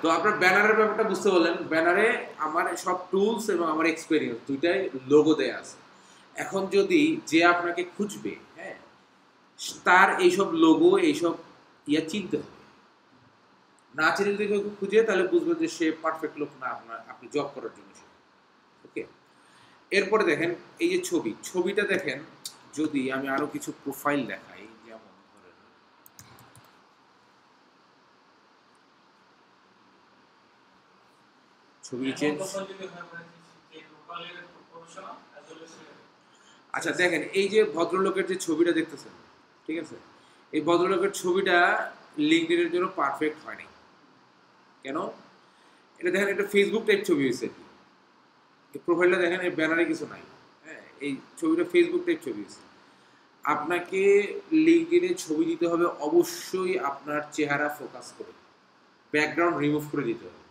তো আপনার ব্যানারের ব্যাপারটা বুঝতে পারলেন, ব্যানারে আমার সব টুলস এবং আমার এক্সপেরিয়েন্স দুইটাই লোগো দেয়া আছে। এখন যদি যে আপনাকে খুঁজবে, হ্যাঁ, তার এইসব লোগো এইসব চিনতে হবে। না চিনে যদি কেউ খুঁজে তাহলে বুঝবেন যে সে পারফেক্ট লোক না আপনার, আপনি জব করার জন্য। ওকে, এরপরে দেখেন এই যে ছবিটা দেখেন, যদি আমি আরো কিছু প্রোফাইল দেখাই, যেমন ধরেন ছবি চেঞ্জ। আচ্ছা দেখেন এই যে ভদ্রলোকের যে ছবিটা দেখতেছেন, ঠিক আছে, এই ভদ্রলোকের ছবিটা লিঙ্কডইনের জন্য পারফেক্ট হয়নি। কেন? এটা দেখেন, এটা ফেসবুক টাইপ ছবি হয়েছে। এই প্রোফাইলটা দেখেন, এই ব্যানারে কিছু নাই। হ্যাঁ, এই ছবিটা ফেসবুক টাইপ ছবি হয়েছে। আপনাকে লিঙ্কডইনে ছবি দিতে হবে অবশ্যই আপনার চেহারা ফোকাস করে, ব্যাকগ্রাউন্ড রিমুভ করে দিতে হবে,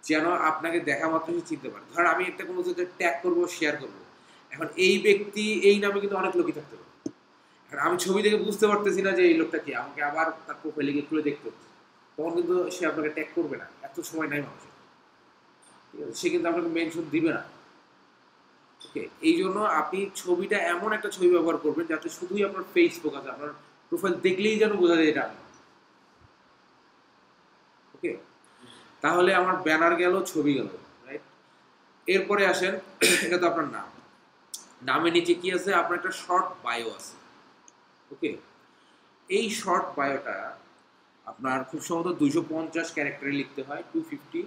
যেন আপনাকে দেখা মাত্র সে চিনতে পারে। ধর আমি একটা কোনো জায়গায় ট্যাগ করবো, শেয়ার করবো, এখন এই ব্যক্তি এই নামে কিন্তু অনেক লোকই থাকতে পারে। এখন আমি ছবি দেখে বুঝতে পারতেছি না যে এই লোকটা কি, আমাকে আবার তার প্রোফাইলে গিয়ে খুলে দেখতে হচ্ছে, তখন কিন্তু সে আপনাকে ট্যাগ করবে না, এত সময় নাই মানুষের। ঠিক আছে, সে কিন্তু আপনাকে মেনশন দিবে না। ওকে, এই জন্য আপনি ছবিটা এমন একটা ছবি ব্যবহার করবেন যাতে শুধুই আপনার ফেস ফোকাস, আপনার প্রোফাইল দেখলেই যেন বোঝা যায় এটা আপনি। ওকে, তাহলে আমার ব্যানার গেল, ছবি গেল, রাইট। এরপরে আসেন, এটা তো আপনার নাম, নামের নিচে কি আছে? আপনার একটা শর্ট বায়ো আছে। ওকে, এই শর্ট বায়োটা আপনার খুব সম্ভবত 250 ক্যারেক্টারে লিখতে হয়, 250,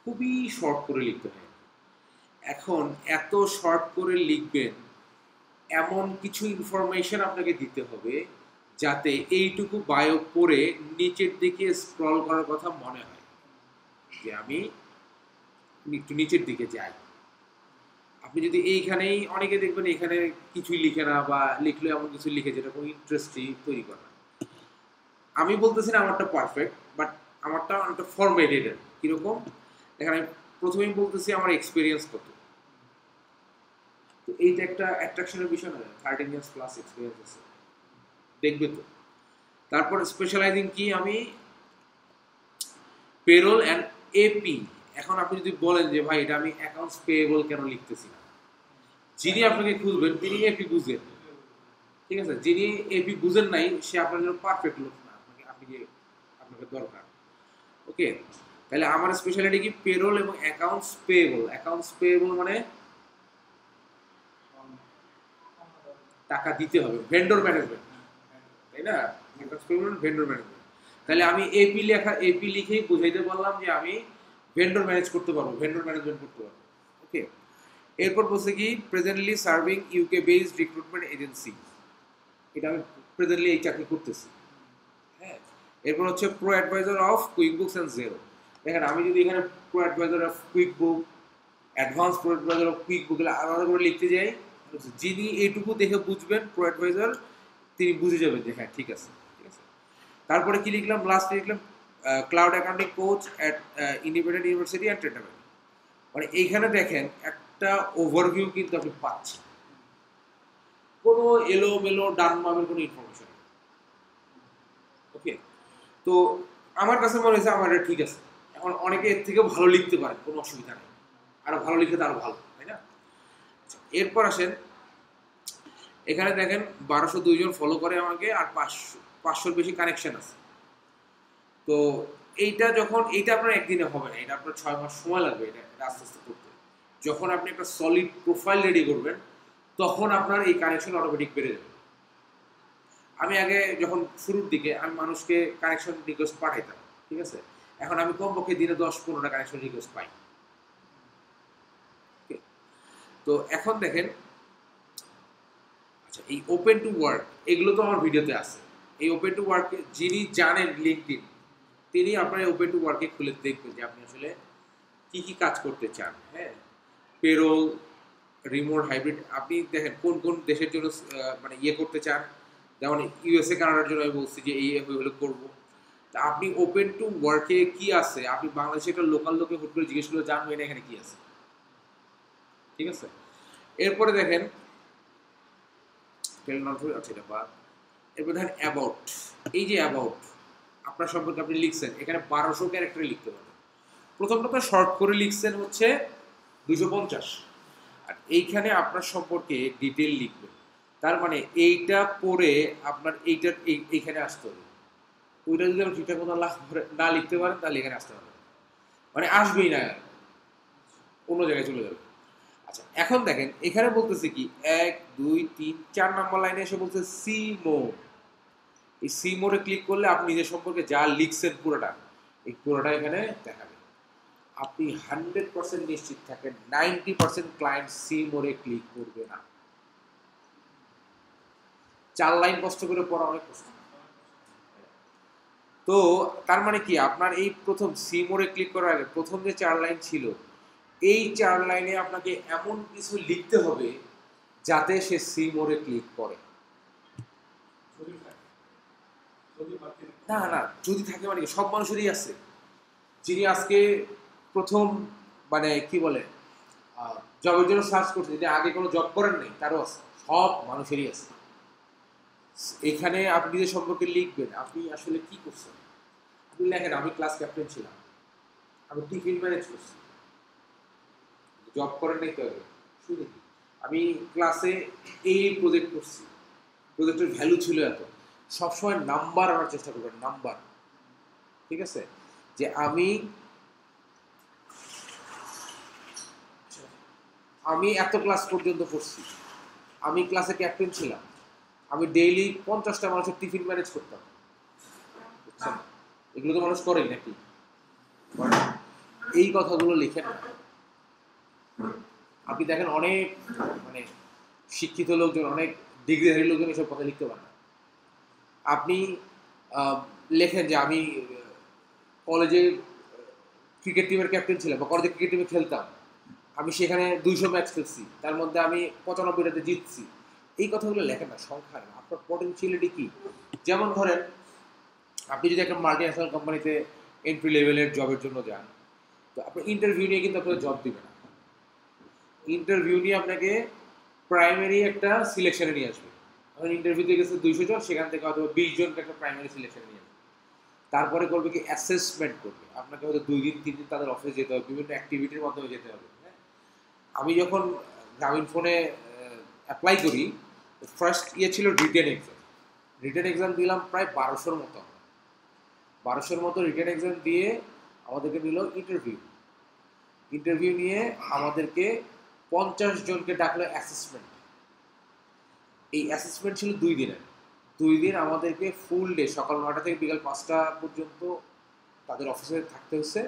খুবই শর্ট করে লিখতে হয়। এখন এত শর্ট করে লিখবেন, এমন কিছু ইনফরমেশন আপনাকে দিতে হবে যাতে এইটুকু বায়ো পড়ে নিচের দিকে স্ক্রল করার কথা মনে হয় যে আমি একটু নিচের দিকে যাই। আপনি যদি এইখানেই, অনেকে দেখবেন এখানে কিছুই লিখে না, বা লিখলে এমন কিছু লিখে যেটা কোনো ইন্টারেস্টই তৈরি করে না। আমি বলতেছি না আমারটা পারফেক্ট, বাট আমারটা অনেকটা ফরম্যাটেড। কিরকম? এখানে প্রথমেই বলতেছি আমার এক্সপিরিয়েন্স কত। তো এইটা একটা অ্যাট্রাকশনের বিষয় না, 13 ইয়ার্স প্লাস এক্সপিরিয়েন্স আছে, দেখবে তো। তারপর স্পেশালাইজিং কি, আমি পেরোল অ্যান্ড এপি। এখন আপনি যদি বলেন যে ভাই এটা আমি অ্যাকাউন্টস পেয়েবল কেন লিখতেছি না, যিনি আপনাকে খুঁজবেন তিনি এপি বুঝেন। ঠিক আছে, যিনি এপি বুঝেন নাই সে আপনার জন্য পারফেক্ট লোক না, আপনাকে দরকার। ওকে, তাহলে আমার স্পেশালিটি কি? পেরোল এবং অ্যাকাউন্টস পেয়েবল। অ্যাকাউন্টস পেয়েবল মানে টাকা দিতে হবে, ভেন্ডর ম্যানেজমেন্ট, তাই না? অ্যাকাউন্টস পেয়েবল মানে ভেন্ডর ম্যানেজমেন্ট। তাহলে আমি এপি লিখেই বুঝাইতে পারলাম যে আমি ভেন্ডর ম্যানেজ করতে পারবো, ভেন্ডর ম্যানেজমেন্ট করতে পারবো। ওকে, এরপর বলছে কি, presently serving UK based recruitment agency. এটা আমি প্রেজেন্টলি এই চাকরি করতেছি। হ্যাঁ, এরপর হচ্ছে pro advisor of QuickBooks and Xero. দেখেন আমি যদি এখানে pro advisor of QuickBook, advance pro advisor of QuickBook আলাদা করে লিখতে যাই, যিনি এইটুকু দেখে বুঝবেন প্রো অ্যাডভাইজার, তিনি বুঝে যাবেন যে হ্যাঁ ঠিক আছে, ঠিক আছে। তারপরে কি লিখলাম? লাস্টে লিখলাম cloud accounting coach at independent university and ট্রেন্টামেন্ট। মানে এইখানে দেখেন একটা ওভারভিউ কিন্তু আপনি পাচ্ছেন, কোনো এলোমেলো ডান বামের কোনো ইনফরমেশন। ওকে, তো আমার কাছে মনে হয়েছে আমার এটা ঠিক আছে। এখন অনেকে এর থেকেও ভালো লিখতে পারে, কোনো অসুবিধা নেই, আরো ভালো লিখে তো আরো ভালো, তাই না? এরপর আসেন, এখানে দেখেন 1202 জন ফলো করে আমাকে, আর 500-500 বেশি কানেকশন আছে। তো এইটা আপনার একদিনে হবে না, এটা আপনার 6 মাস সময় লাগবে এটা আস্তে আস্তে করতে। যখন আপনি একটা সলিড প্রোফাইল রেডি করবেন তখন আপনার এই কানেকশন অটোমেটিক বেড়ে যাবে। আমি আগে যখন শুরুর দিকে আমি মানুষকে কানেকশন রিকোয়েস্ট পাঠাইতাম, ঠিক আছে, এখন আমি কমপক্ষে দিনে 10-15টা কানেকশন রিকোয়েস্ট পাই। তো এখন দেখেন, আচ্ছা এই ওপেন টু ওয়ার্ক, এগুলো তো আমার ভিডিওতে আছে। এই ওপেন টু ওয়ার্ক যিনি জানেন লিঙ্কডইন, তিনি আপনার ওপেন টু ওয়ার্কে খুলে দেখবেন যে আপনি আসলে কি কি কাজ করতে চান। হ্যাঁ, পেরোল, রিমোট, হাইব্রিড, আপনি দেখেন কোন কোন দেশের জন্য মানে করতে চান। যেমন ইউএসএ কানাডার জন্য আমি বলছি যে এই হলে করবো। তা আপনি ওপেন টু ওয়ার্কে কি আছে, আপনি বাংলাদেশে একটা লোকাল লোকে হুট করে জিজ্ঞেস করে জানবেন এখানে কি আছে। ঠিক আছে, এরপরে দেখেন আচ্ছা এটা বাদ। এরপর দেখেন অ্যাবাউট। এই যে অ্যাবাউট, আপনার সম্পর্কে আপনি লিখছেন, এখানে 1200 ক্যারেক্টারে লিখতে পারবেন। প্রথমটা তো শর্ট করে লিখছেন হচ্ছে 250, আর এইখানে আপনার সম্পর্কে ডিটেল লিখবেন। তার মানে এইটা পড়ে আপনার এইটা এইখানে আসতে হবে। ওইটা যদি আপনি ঠিকঠাক মতো না লিখতে পারেন তাহলে এখানে আসতে হবে, মানে আসবেই না, অন্য জায়গায় চলে যাবে। আচ্ছা এখন দেখেন এখানে বলতেছে কি 1 2 3 4 নম্বর লাইনে এসে বলছে সি মোর। এই সি মোরে ক্লিক করলে আপনি নিজের সম্পর্কে যা লিখছেন পুরোটা, এই পুরোটা এখানে দেখাবে। আপনি 100% নিশ্চিত থাকেন 90% ক্লায়েন্ট সি মোরে ক্লিক করবে না। 4 লাইন কষ্ট করে পড়া অনেক কষ্ট। তো তার মানে কি আপনার এই প্রথম সি মোরে ক্লিক করার আগে প্রথম যে 4 লাইন ছিল, এই 4 লাইনে আপনাকে এমন কিছু লিখতে হবে যাতে সে সি মোরে ক্লিক করে। না না, যদি থাকে মানে সব মানুষেরই আছে। যিনি আজকে প্রথম মানে কি বলে জবের জন্য সার্চ করছে, যদি আগে কোনো জব করেন নাই তারও আছে, সব মানুষেরই আছে। এখানে আপনি যে সম্পর্কে লিখবেন আপনি আসলে কি করছেন, আপনি লেখেন আমি ক্লাস ক্যাপ্টেন ছিলাম, আমি টিফিন ম্যানেজ করছি। জব করেন নাই তো আগে, শুধু আমি ক্লাসে এই প্রজেক্ট করছি, প্রজেক্টের ভ্যালু ছিল এত। সবসময় নাম্বার আনার চেষ্টা করবেন, নাম্বার। ঠিক আছে, যে আমি এত ক্লাস পর্যন্ত করছি, আমি ক্লাসে ক্যাপ্টেন ছিলাম, আমি ডেইলি 50টা মানুষের টিফিন ম্যানেজ করতাম। বুঝছেন, এগুলো তো মানুষ করেই নাকি, এই কথাগুলো লিখেন না। আপনি দেখেন অনেক মানে শিক্ষিত লোকজন, অনেক ডিগ্রিধারী লোকজন এসব কথা লিখতে পারেন না। আপনি লেখেন যে আমি কলেজে ক্রিকেট টিমের ক্যাপ্টেন ছিলাম বা কলেজে ক্রিকেট টিমে খেলতাম, আমি সেখানে 200 ম্যাচ খেলছি, তার মধ্যে আমি 95টাতে জিতছি। এই কথাগুলো লেখেন না, সংখ্যা না, আপনার পটেনশিয়ালিটি কি। যেমন ধরেন আপনি যদি একটা মাল্টি ন্যাশনাল কোম্পানিতে এন্ট্রি লেভেলের জবের জন্য যান, তো আপনার ইন্টারভিউ নিয়ে কিন্তু আপনাকে জব দিবে না। ইন্টারভিউ নিয়ে আপনাকে প্রাইমারি একটা সিলেকশনে নিয়ে আসবে। এখন ইন্টারভিউতে গেছে 200 জন, সেখান থেকে হয়তো 20 জনকে একটা প্রাইমারি সিলেকশনে নিয়ে আসবে। তারপরে করবে কি অ্যাসেসমেন্ট করবে, আপনাকে হয়তো 2 দিন 3 দিন তাদের অফিসে যেতে হবে, বিভিন্ন অ্যাক্টিভিটির মাধ্যমে যেতে হবে। আমি যখন গ্রামীণ ফোনে অ্যাপ্লাই করি, ফার্স্ট ইয়ে ছিল রিটেন এক্সাম। রিটেন এক্সাম দিলাম প্রায় 1200-র মতো, 1200-র মতো রিটেন এক্সাম দিয়ে আমাদেরকে নিল ইন্টারভিউ। ইন্টারভিউ নিয়ে আমাদেরকে 50 জনকে ডাকলো অ্যাসেসমেন্ট। এই অ্যাসেসমেন্ট ছিল 2 দিনের। 2 দিন আমাদেরকে ফুল ডে সকাল 9টা থেকে বিকাল 5টা পর্যন্ত তাদের অফিসে থাকতে হচ্ছে,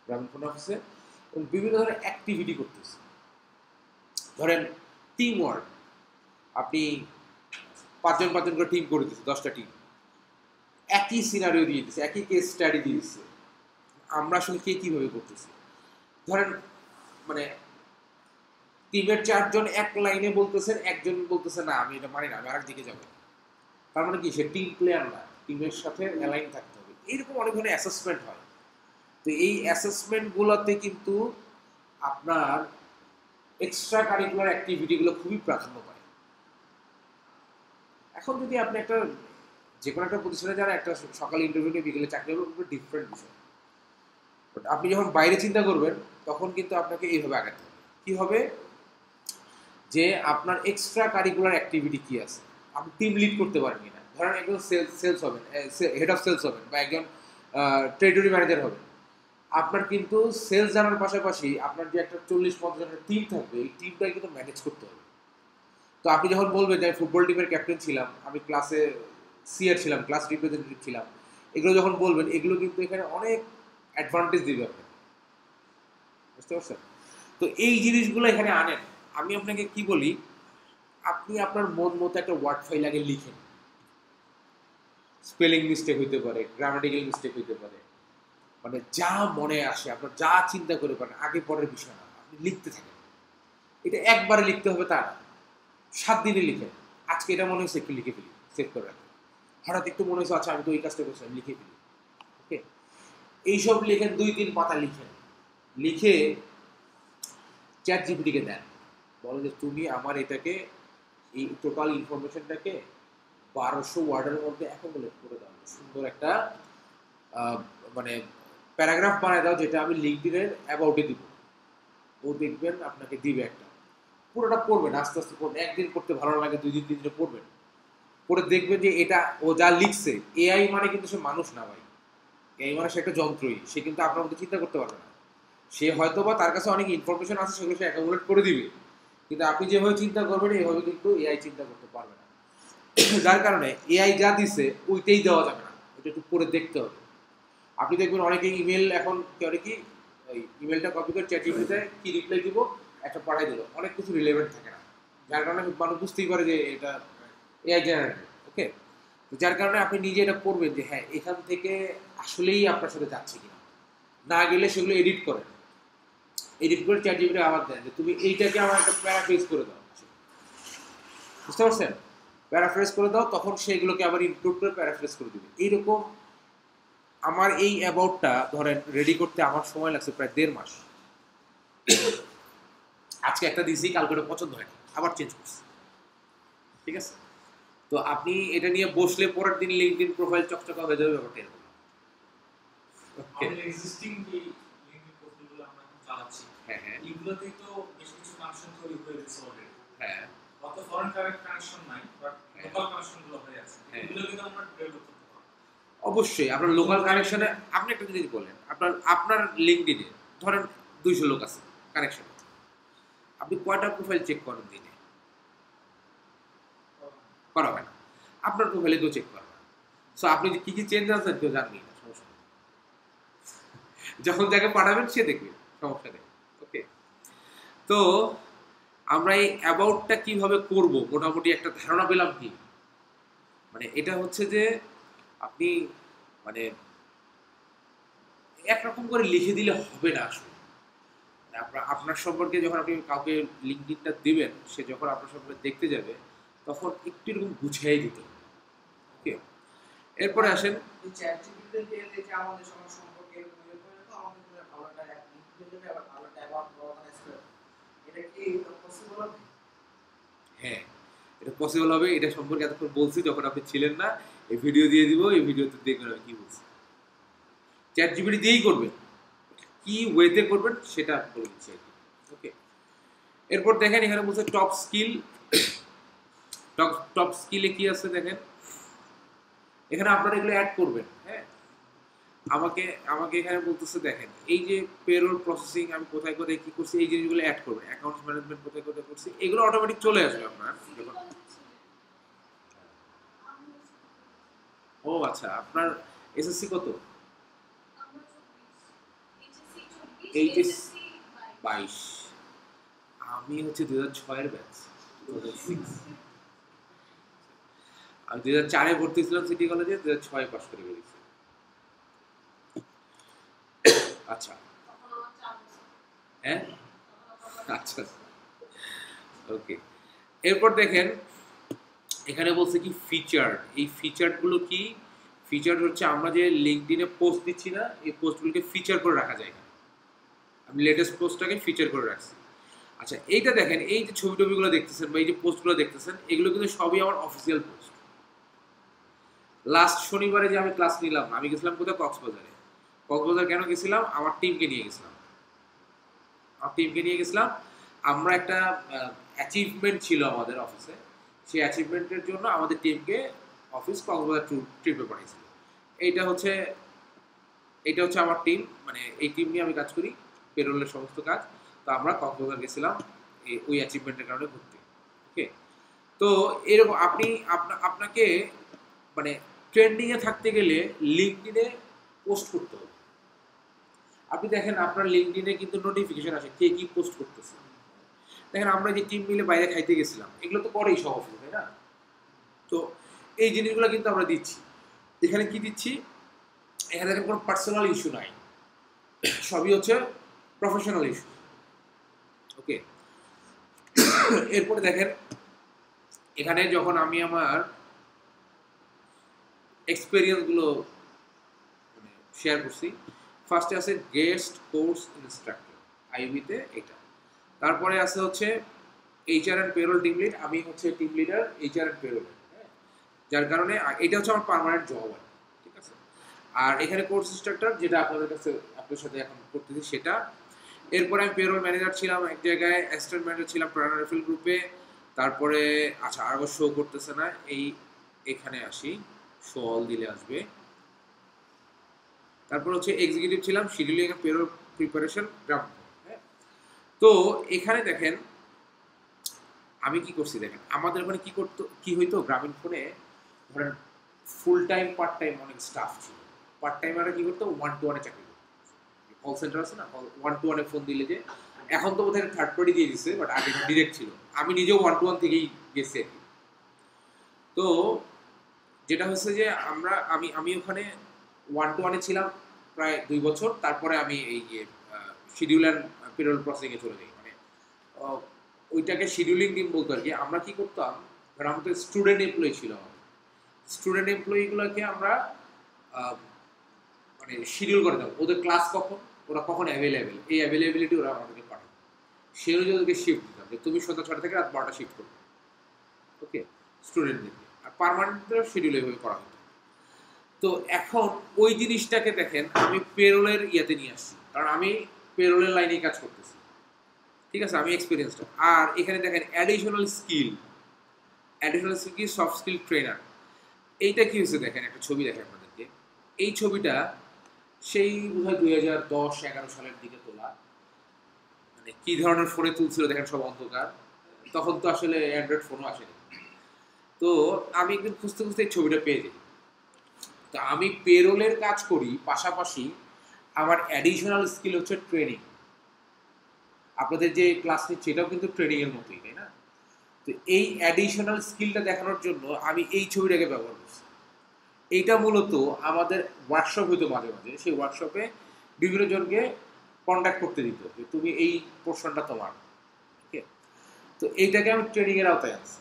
গ্রামীণ ফোন অফিসে, এবং বিভিন্ন ধরনের অ্যাক্টিভিটি করতেছে। ধরেন টিম ওয়ার্ক, আপনি 5 জন 5 জন করে টিম করে দিচ্ছে, 10টা টিম, একই সিনারিও দিয়ে দিচ্ছে, একই কেস স্টাডি দিয়ে দিচ্ছে। আমরা আসলে কে কীভাবে করতেছি, ধরেন মানে টিমের 4 জন এক লাইনে বলতেছেন, একজন বলতেছে না আমি এটা মানি না, আমি আরেক দিকে যাবো। তার মানে কি সে টিম প্লেয়ার না, টিমের সাথে অ্যালাইন থাকতে হবে। এইরকম অনেক ধরনের অ্যাসেসমেন্ট হয়। তো এই অ্যাসেসমেন্টগুলোতে কিন্তু আপনার এক্সট্রা কারিকুলার অ্যাক্টিভিটিগুলো খুবই প্রাধান্য পায়। এখন যদি আপনি একটা যে কোনো একটা প্রতিষ্ঠানে যারা একটা সকালে ইন্টারভিউ নিয়ে বিকেলে চাকরি হবে, ওগুলো ডিফারেন্ট বিষয়। বাট আপনি যখন বাইরে চিন্তা করবেন তখন কিন্তু আপনাকে এইভাবে আগাতে হবে। কী হবে, যে আপনার এক্সট্রা কারিকুলার অ্যাক্টিভিটি কী আছে, আপনি টিম লিড করতে পারেন কিনা। ধরেন একজন সেলস হবেন, হেড অফ সেলস হবেন, বা একজন টেরিটরি ম্যানেজার হবেন। আপনার কিন্তু সেলস জানার পাশাপাশি আপনার যে একটা 40-50 জনের টিম থাকবে, এই টিমটাই কিন্তু ম্যানেজ করতে হবে। তো আপনি যখন বলবেন যে আমি ফুটবল টিমের ক্যাপ্টেন ছিলাম, আমি ক্লাসে সিআর ছিলাম, ক্লাস রিপ্রেজেন্টেটিভ ছিলাম, এগুলো যখন বলবেন, এগুলো কিন্তু এখানে অনেক অ্যাডভান্টেজ দিবে আপনাকে। বুঝতে পারছেন? তো এই জিনিসগুলো এখানে আনেন। আমি আপনাকে কি বলি, আপনি আপনার মন মতো একটা ওয়ার্ড ফাইল আগে লিখেন। স্পেলিং মিস্টেক হইতে পারে, গ্রামাটিক্যাল মিস্টেক হইতে পারে, মানে যা মনে আসে আপনার, যা চিন্তা করে পারেন, আগে পরের বিষয় না, আপনি লিখতে থাকেন। এটা একবারে লিখতে হবে তা না, 7 দিনে লিখেন। আজকে এটা মনে হচ্ছে একটু লিখে ফেলি, সেভ করে রাখেন। হঠাৎ একটু মনে হচ্ছে আচ্ছা আমি তো এই কাজটা করছি, আমি লিখে ফেলি। ওকে, এইসব লিখেন, 2-3 পাতা লিখেন। লিখে চ্যাট জিপিটিকে দেন, বলো যে তুমি আমার এটাকে, এই টোটাল ইনফরমেশনটাকে 1200 ওয়ার্ডের মধ্যে অ্যাকোমোডেট করে দাও, সুন্দর একটা মানে প্যারাগ্রাফ বানায় দাও যেটা আমি লিঙ্কডইনের অ্যাবাউটে দিব। ও দেখবেন আপনাকে দিবে একটা, পুরোটা পড়বেন, আস্তে আস্তে পড়বেন, একদিন পড়তে ভালো লাগে, 2 দিন 3 দিনে পড়বেন, পড়ে দেখবেন যে এটা ও যা লিখছে, এআই মানে কিন্তু সে মানুষ না ভাই, এআই মানে সে একটা যন্ত্রই, সে কিন্তু আপনার মতো চিন্তা করতে পারবে না। সে হয়তো বা তার কাছে অনেক ইনফরমেশন আছে, সেগুলো সে অ্যাকোমোডেট করে দিবে, কিন্তু আপনি যেভাবে চিন্তা করবেন এইভাবে কিন্তু এআই চিন্তা করতে পারবে না। যার কারণে এআই যা দিছে ওইটাই দেওয়া যাবে না, ওইটা একটু পরে দেখতে হবে। আপনি দেখবেন অনেকে ইমেল এখন করে কি, ওই ইমেলটা কপি করে চ্যাটজিপিটিতে কি রিপ্লাই দিব একটা পাঠাই দিল, অনেক কিছু রিলেভেন্ট থাকে না, যার কারণে মানুষ বুঝতেই পারে যে এটা এআই জেনারেটেড। ওকে, যার কারণে আপনি নিজে এটা পড়বেন যে হ্যাঁ এখান থেকে আসলেই আপনার সাথে যাচ্ছে কিনা, না গেলে সেগুলো এডিট করেন, এডিট করে চ্যাটজিপিটি আবার দেন যে তুমি এইটাকে আমার একটা প্যারাফ্রেজ করে দাও, বুঝতে পারছেন? প্যারাফ্রেজ করে দাও, তখন সেগুলোকে আবার ইনক্লুড করে প্যারাফ্রেজ করে দিবে। এইরকম আমার এই অ্যাবাউটটা ধরেন রেডি করতে আমার সময় লাগছে প্রায় 1.5 মাস। আজকে একটা দিয়েছি, কালকে পছন্দ হয়নি, আবার চেঞ্জ করছি, ঠিক আছে? তো আপনি এটা নিয়ে বসলে পরের দিন লিঙ্কডইন প্রোফাইল চকচকা হয়ে যাবে, ব্যাপারটা এরকম। আমাদের এক্সিস্টিং যে লিঙ্কডইন প্রোফাইলগুলো আমরা এখন চালাচ্ছি, হ্যাঁ হ্যাঁ, এগুলোতেই তো বেশ কিছু কানেকশন তৈরি হয়ে গেছে অলরেডি। হ্যাঁ, অত ফরেন কানেকশন নাই, বাট লোকাল কানেকশনগুলো হয়ে আছে, এগুলো কিন্তু আমরা ডেভেলপ করতে পারবো। অবশ্যই আপনার লোকাল কানেকশনে আপনি একটা জিনিস বলেন, আপনার লিঙ্কডইনে ধরেন 200 লোক আছে কানেকশন, আপনি কয়টা প্রোফাইল চেক করেন দিনে? করা হয় না, আপনার প্রোফাইলে কেউ চেক করে না। সো আপনি যে কি কি চেঞ্জ আছে কেউ জানবেই না, সমস্যা নেই, যখন যাকে পাঠাবেন সে দেখবে, সমস্যা নেই। ওকে, তো আমরা এই অ্যাবাউটটা কিভাবে করব মোটামুটি একটা ধারণা পেলাম কি, মানে এটা হচ্ছে যে আপনি মানে একরকম করে লিখে দিলে হবে না আসলে। আপনার সম্পর্কে যখন আপনি কাউকে লিঙ্কডইনটা দিবেন, সে যখন আপনার সম্পর্কে দেখতে যাবে তখন একটু এরকম গুছিয়ে দিতে হবে। ওকে, এরপরে আসেন চ্যাটজিপিটিতে দিয়ে দেখে আমাদের সবার সম্পর্কে এরকম এরকম এরকম আমাদের জন্য ভালোটা লিখে দেবে, আবার ভালোটা অ্যাবাউট অর্গানাইজ করে। এটা কি পসিবল হবে? হ্যাঁ, এটা পসিবল হবে। এটা সম্পর্কে এতক্ষণ বলছি যখন আপনি ছিলেন না, এই ভিডিও দিয়ে দিব, এই ভিডিওতে দেখবেন আমি কি বলছি। চ্যাট জিপিটি দিয়েই করবেন, কি ওয়েতে করবেন সেটা বলে দিচ্ছি আর কি। ওকে, এরপর দেখেন এখানে বলছে টপ স্কিল। টপ স্কিলে কি আছে দেখেন, এখানে আপনারা এগুলো অ্যাড করবেন। হ্যাঁ, আমাকে আমাকে এখানে বলতেছে দেখেন এই যে পেরোল প্রসেসিং আমি কোথায় কোথায় কি করছি, এই জিনিসগুলো অ্যাড করবেন। অ্যাকাউন্টস ম্যানেজমেন্ট কোথায় কোথায় করছি, এগুলো অটোমেটিক চলে আসবে আপনার যখন। ও আচ্ছা, আপনার এসএসসি কত? এইচএস 22। আমি হচ্ছে 2006 এর ব্যাচ, 2006। আমি 2004-এ ভর্তি ছিলাম সিটি কলেজে, 2006-এ পাস করে বেরিয়েছি। আচ্ছা, হ্যাঁ, আচ্ছা, ওকে। এরপর দেখেন এখানে বলছে কি ফিচার। এই ফিচারগুলো কি? ফিচার হচ্ছে আমরা যে লিঙ্কডইনে পোস্ট দিচ্ছি না, এই পোস্টগুলোকে ফিচার করে রাখা যায়। আমি লেটেস্ট পোস্টটাকে ফিচার করে রাখছি। আচ্ছা, এইটা দেখেন, এই যে ছবি টবিগুলো দেখতেছেন বা এই যে পোস্টগুলো দেখতেছেন, এগুলো কিন্তু সবই আমার অফিসিয়াল পোস্ট। লাস্ট শনিবারে যে আমি ক্লাস নিলাম, আমি গেছিলাম কোথায়? কক্সবাজারে। কক্সবাজার কেন গেছিলাম? আমার টিমকে নিয়ে গেছিলাম। আমরা একটা অ্যাচিভমেন্ট ছিল আমাদের অফিসে, সেই অ্যাচিভমেন্টের জন্য আমাদের টিমকে অফিস কক্সবাজার ট্রিপে পাঠিয়েছিল। এইটা হচ্ছে আমার টিম, মানে এই টিম নিয়ে আমি কাজ করি, পেরোলের সমস্ত কাজ। তো আমরা কক্সবাজার গেছিলাম ওই অ্যাচিভমেন্টের কারণে ঘুরতে। ওকে, তো এরকম আপনাকে মানে ট্রেন্ডিংয়ে থাকতে গেলে লিঙ্কডইনে পোস্ট করতে হবে। আপনি দেখেন আপনার লিঙ্কডইনে কিন্তু নোটিফিকেশন আসে কে কি পোস্ট করতেছে। দেখেন আমরা যে টিম মিলে বাইরে খাইতে গেছিলাম, এগুলো তো করেই সব অফিসে, তাই না? তো এই জিনিসগুলো কিন্তু আমরা দিচ্ছি। এখানে কি দিচ্ছি? এখানে দেখেন কোনো পার্সোনাল ইস্যু নাই, সবই হচ্ছে প্রফেশনাল ইস্যু। ওকে, এরপরে দেখেন এখানে যখন আমি আমার এক্সপেরিয়েন্সগুলো শেয়ার করছি, ফার্স্টে আছে গেস্ট কোর্স ইনস্ট্রাক্টর, আইবিতে এটা। তারপরে আছে হচ্ছে HR and payroll team lead, আমি হচ্ছে team leader HR and payroll. হ্যাঁ, যার কারণে এটা হচ্ছে আমার পার্মানেন্ট জব, ঠিক আছে। আর এখানে কোর্স ইনস্ট্রাক্টর, যেটা আপনাদের কাছে আপনার সাথে এখন করতেছি সেটা। এরপরে আমি পেরোল ম্যানেজার ছিলাম এক জায়গায়, অ্যাসিস্ট্যান্ট ম্যানেজার ছিলাম প্রাণা রেফিল গ্রুপে। তারপরে আচ্ছা আর শো করতেছে না, এই এখানে আসি, শো অল দিলে আসবে। তারপর হচ্ছে এক্সিকিউটিভ ছিলাম শিডিউলিং এন্ড পেরোল প্রিপারেশন গ্রাম। হ্যাঁ, তো এখানে দেখেন আমি কি করছি, দেখেন আমাদের ওখানে কি করতো, কি হইতো গ্রামীণ ফোনে ধরেন ফুল টাইম পার্ট টাইম অনেক স্টাফ ছিল। পার্ট টাইমাররা কি করতো, 1-to-1 চাকরি করতো। কল সেন্টার আছে না, 1-to-1 ফোন দিলে যে, এখন তো বোধহয় থার্ড পার্টি দিয়ে দিচ্ছে, বাট আগে ডিরেক্ট ছিল। আমি নিজেও 1-to-1 থেকেই গেছি আর কি। তো যেটা হচ্ছে যে আমি ওখানে 1-to-1 ছিলাম প্রায় 2 বছর। তারপরে আমি এই শিডিউল অ্যান্ড পেরোল প্রসেসিংয়ে চলে যাই। মানে ওইটাকে শিডিউলিং টিম বলতো আর কি। আমরা কি করতাম, কারণ আমাদের স্টুডেন্ট এমপ্লয়ি ছিল, স্টুডেন্ট এমপ্লয়িগুলোকে আমরা মানে শিডিউল করে দাও ওদের ক্লাস কখন, ওরা কখন অ্যাভেলেবেল, এই অ্যাভেলেবিলিটি ওরা আমাদেরকে পাঠায়। সেই অনুযায়ী ওদেরকে শিফট দিতাম যে তুমি সন্ধ্যা 6টা থেকে রাত 12টা শিফট করবে, ওকে, স্টুডেন্টদেরকে। আর পার্মানেন্টের শিডিউল এভাবে করা হতো। তো এখন ওই জিনিসটাকে দেখেন আমি পেরোলের ইয়েতে নিয়ে আসছি, কারণ আমি পেরোলের লাইনেই কাজ করতেছি, ঠিক আছে, আমি এক্সপিরিয়েন্সটা। আর এখানে দেখেন additional skill soft skill trainer. এইটা কি হয়েছে দেখেন, একটা ছবি দেখেন আপনাদেরকে। এই ছবিটা সেই বোধহয় 2010-11 সালের দিকে তোলা। মানে কি ধরনের ফোনে তুলছিল দেখেন, সব অন্ধকার। তখন তো আসলে অ্যান্ড্রয়েড ফোনও আসেনি। তো আমি একদিন খুঁজতে খুঁজতে এই ছবিটা পেয়ে যাই। তো আমি পেরোলের কাজ করি, পাশাপাশি আমার অ্যাডিশনাল স্কিল হচ্ছে ট্রেনিং। আপনাদের যে ক্লাস নিচ্ছে এটাও কিন্তু ট্রেনিং এর মতোই, তাই না? তো এই অ্যাডিশনাল স্কিলটা দেখানোর জন্য আমি এই ছবিটাকে ব্যবহার করছি। এইটা মূলত আমাদের ওয়ার্কশপ হইতো মাঝে মাঝে, সেই ওয়ার্কশপে বিভিন্ন জনকে কন্ট্যাক্ট করতে দিত যে তুমি এই পোর্শনটা তোমার, ঠিক আছে। তো এইটাকে আমি ট্রেনিং এর আওতায় আনছি।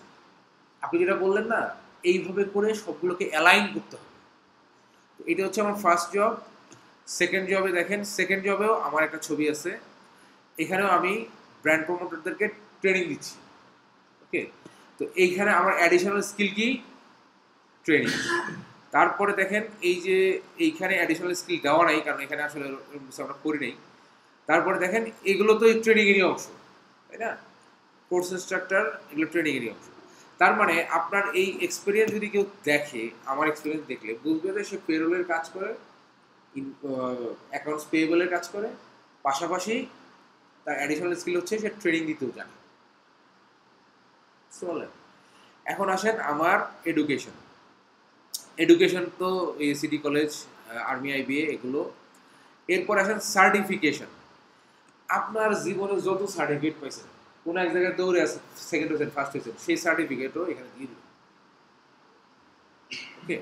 আপনি যেটা বললেন না, এইভাবে করে সবগুলোকে অ্যালাইন করতে হবে। তো এটা হচ্ছে আমার ফার্স্ট জব। সেকেন্ড জবে দেখেন, সেকেন্ড জবেও আমার একটা ছবি আছে। এখানেও আমি ব্র্যান্ড প্রমোটারদেরকে ট্রেনিং দিচ্ছি, ওকে। তো এইখানে আমার অ্যাডিশনাল স্কিল কি, ট্রেনিং। তারপরে দেখেন এই যে এইখানে অ্যাডিশনাল স্কিল দেওয়া নাই, কারণ এখানে আসলে আমরা করি নাই। তারপরে দেখেন এগুলো তো ট্রেনিংয়েরই অংশ, তাই না? কোর্স ইনস্ট্রাক্টর, এগুলো ট্রেনিংয়েরই অংশ। তার মানে আপনার এই এক্সপিরিয়েন্স যদি কেউ দেখে, আমার এক্সপিরিয়েন্স দেখলে বুঝবে যে সে পেরোলের কাজ করে, অ্যাকাউন্টস পেয়েবলের কাজ করে, পাশাপাশি তার অ্যাডিশনাল স্কিল হচ্ছে সে ট্রেনিং দিতেও জানে। চলেন এখন আসেন আমার এডুকেশন। এডুকেশন তো এই সিটি কলেজ, আর্মি, আইবিএ এগুলো। এরপর আসেন সার্টিফিকেশন। আপনার জীবনে যত সার্টিফিকেট পাইছেন, কোন এক জায়গায় দৌড়ে আছে, সেকেন্ড হয়েছেন, ফার্স্ট হয়েছেন, সেই সার্টিফিকেটও এখানে দিয়ে দিন, ওকে।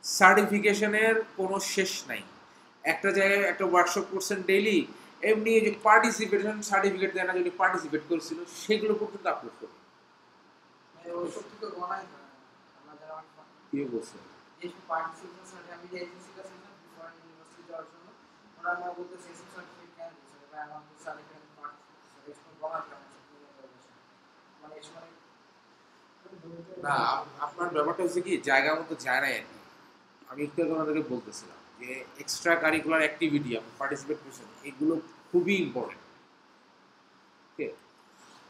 সার্টিফিকেশনের কোনো শেষ নাই। একটা জায়গায় একটা ওয়ার্কশপ করছেন ডেইলি, এমনি যে পার্টিসিপেশন সার্টিফিকেট দেয় না, যদি পার্টিসিপেট করেছিল সেগুলো পর্যন্ত আপলোড করুন। ওষুধ তো গণাই না। আমরা যারা কি বলছেন? যে পার্টিসিপেশন সার্টিফিকেট আমি যে এজেন্সি কাছে ছিলাম বিফোর ইউনিভার্সিটি যাওয়ার জন্য, ওরা না বলতে সেশন সার্টিফিকেট কেন দিচ্ছে, এটা আমাদের সার্টিফিকেট পার্টিসিপেশন গণাই না। মানে এই সময় না, আপনার ব্যাপারটা হচ্ছে কি, জায়গা মতো যায় না আর কি। আমি একটু আগে আপনাদেরকে বলতেছিলাম যে এক্সট্রা কারিকুলার অ্যাক্টিভিটি আপনি পার্টিসিপেট করছেন, এগুলো খুবই ইম্পর্টেন্ট, ওকে।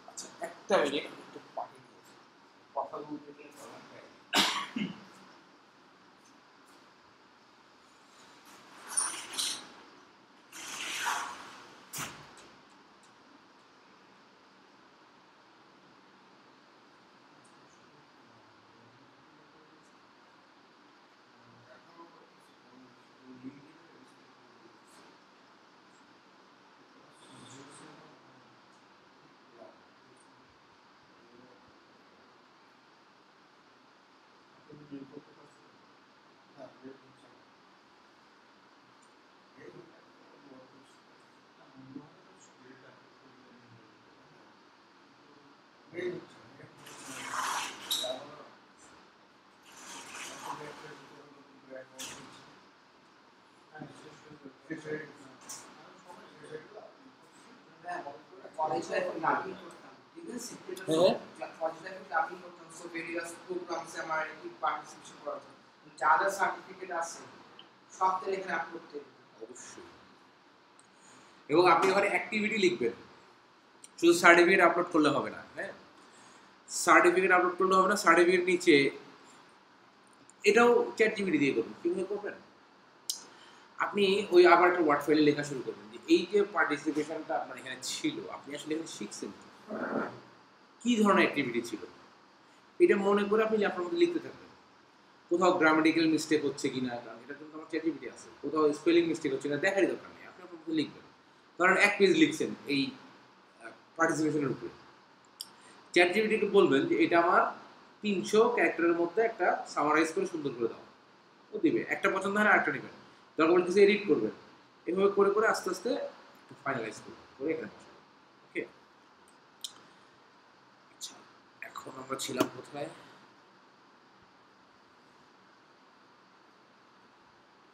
আচ্ছা একটা মিনিট, একটু পানি খেয়েছি, কথা বলতে গিয়ে গলা পেয়ে গেছে। কলেজ লাইফে লাভই করতাম, ঠিক আছে? হ্যাঁ কলেজ লাইফে লাভই করতাম, সো ভেরিয়াস প্রোগ্রামসে আমার কি পার্টিসিপেশন করা হতো। যাদের সার্টিফিকেট আছে সপ্তাহে এখানে আপলোড করতে হবে। অবশ্যই। এবং আপনি ওখানে অ্যাক্টিভিটি লিখবেন, শুধু সার্টিফিকেট আপলোড করলে হবে না। হ্যাঁ, সার্টিফিকেট আপলোড করলে হবে না, সার্টিফিকেট নিচে এটাও চ্যাট জিপিটি দিয়ে করবেন। কীভাবে করবেন? আপনি ওই আবার একটা ওয়ার্ড ফাইলে লেখা শুরু করবেন যে এই যে পার্টিসিপেশনটা আপনার এখানে ছিল, আপনি আসলে এখানে শিখছেন কি ধরনের অ্যাক্টিভিটি ছিল, এটা মনে করে আপনি আপনার মধ্যে লিখতে থাকবেন। কোথাও গ্রামাটিক্যাল মিস্টেক হচ্ছে কিনা, কারণ এটা কিন্তু আমার চ্যাট জিপিটি আছে, কোথাও স্পেলিং মিস্টেক হচ্ছে কিনা দেখারই দরকার নেই, আপনি আপনার মধ্যে লিখবেন। কারণ এক পেজ লিখছেন এই পার্টিসিপেশনের উপরে, চ্যাট জিপিটিকে বলবেন যে এটা আমার 300 ক্যারেক্টারের মধ্যে একটা সামারাইজ করে সুন্দর করে দাও, ও দিবে। একটা পছন্দ হয় না আরেকটা নেবেন, দরকার বলে কিছু এডিট করবেন, এভাবে করে করে আস্তে আস্তে ফাইনালাইজ করবেন, করে এখানে বসাবেন। ওকে, আচ্ছা এখন আমরা ছিলাম কোথায়?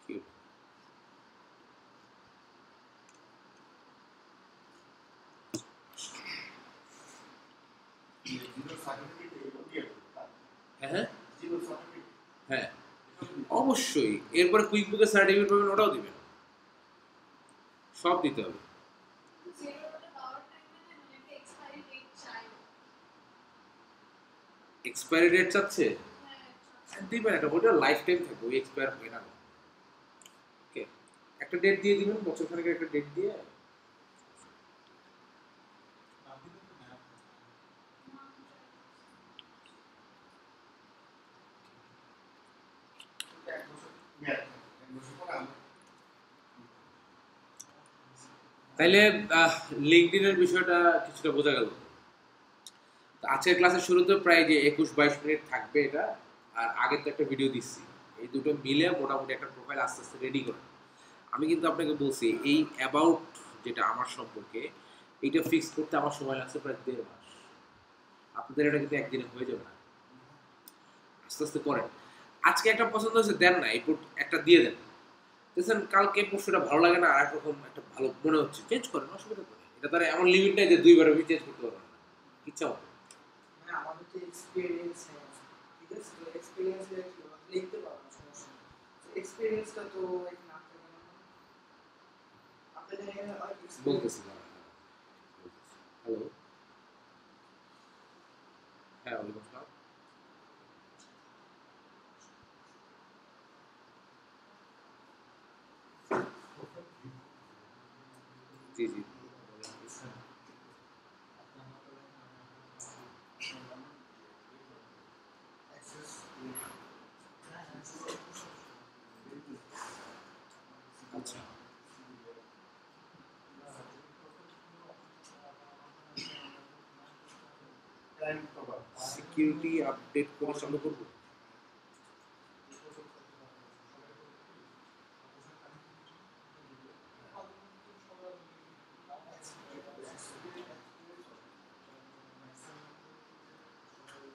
কি? হ্যাঁ হ্যাঁ হ্যাঁ, অবশ্যই। এরপরে কুইক বুকের সার্টিফিকেট পাবেন, ওটাও দিবেন, সব দিতে হবে। এক্সপায়ারি ডেট চাচ্ছে, দিবেন একটা, ওটা লাইফ টাইম থাকবে, ওই এক্সপায়ার হয় না। ওকে, একটা ডেট দিয়ে দিবেন, বছর খানেকের একটা ডেট দিয়ে। তাইলে লিঙ্কডইনের বিষয়টা কিছুটা বোঝা গেল। আজকের ক্লাসের শুরুতে প্রায় যে 21-22 মিনিট থাকবে এটা, আর আগের তো একটা ভিডিও দিচ্ছি, এই দুটো মিলে মোটামুটি একটা প্রোফাইল আস্তে আস্তে রেডি করেন। আমি কিন্তু আপনাকে বলছি এই অ্যাবাউট যেটা আমার সম্পর্কে, এইটা ফিক্স করতে আমার সময় লাগছে প্রায় 1.5 মাস। আপনাদের এটা কিন্তু একদিনে হয়ে যাবে না, আস্তে আস্তে করেন। আজকে একটা পছন্দ হয়েছে, দেন না, এই একটা দিয়ে দেন, দেখছেন কালকে পরশুটা ভালো লাগে না, আর একরকম একটা ভালো মনে হচ্ছে, চেঞ্জ করেন, অসুবিধা করে। এটা তার এমন লিমিট নাই যে 2 বার আপনি চেঞ্জ করতে পারবেন না, ইচ্ছা মতো। মানে আমাদের যে এক্সপেরিয়েন্স ঠিক আছে, তো এক্সপেরিয়েন্স লিখতে পারবো না, সমস্যা নেই। এক্সপেরিয়েন্সটা তো এখানে আপনাদের আপনাদের এখানে অনেক বলতেছি না, হ্যালো, হ্যাঁ ওয়ালাইকুম আসসালাম। জি জি, আচ্ছা সিকিউরিটি আপডেট করে চালু করবো।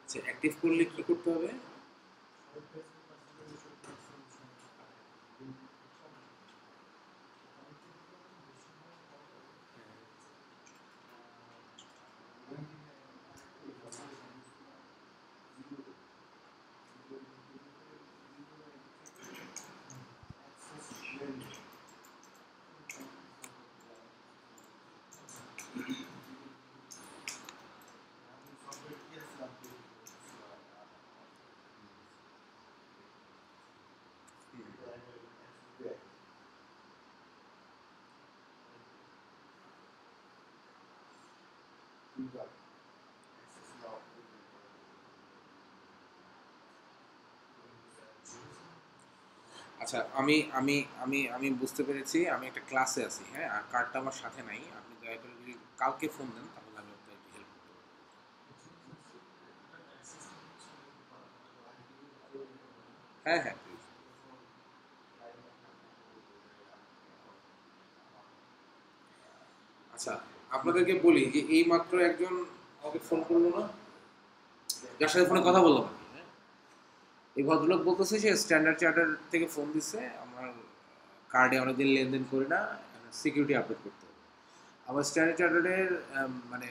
আচ্ছা, অ্যাক্টিভ করলে কি করতে হবে? আচ্ছা, আমি আমি আমি আমি বুঝতে পেরেছি, আমি একটা ক্লাসে আছি, হ্যাঁ, আর কার্ডটা আমার সাথে নাই। আপনি দয়া করে যদি কালকে ফোন দেন তাহলে আমি আপনাকে একটু হেল্প করতে পারবো। হ্যাঁ হ্যাঁ প্লিজ। আচ্ছা, আপনাদেরকে বলি যে এই মাত্র একজন আমাকে ফোন করলো না, যার সাথে ফোনে কথা বললাম আর কি, হ্যাঁ? এই ভদ্রলোক বলতেছে সে স্ট্যান্ডার্ড চার্টার থেকে ফোন দিচ্ছে, আমার কার্ডে অনেকদিন লেনদেন করি না, সিকিউরিটি আপডেট করতে হবে। আমার স্ট্যান্ডার্ড চার্টার্ডের মানে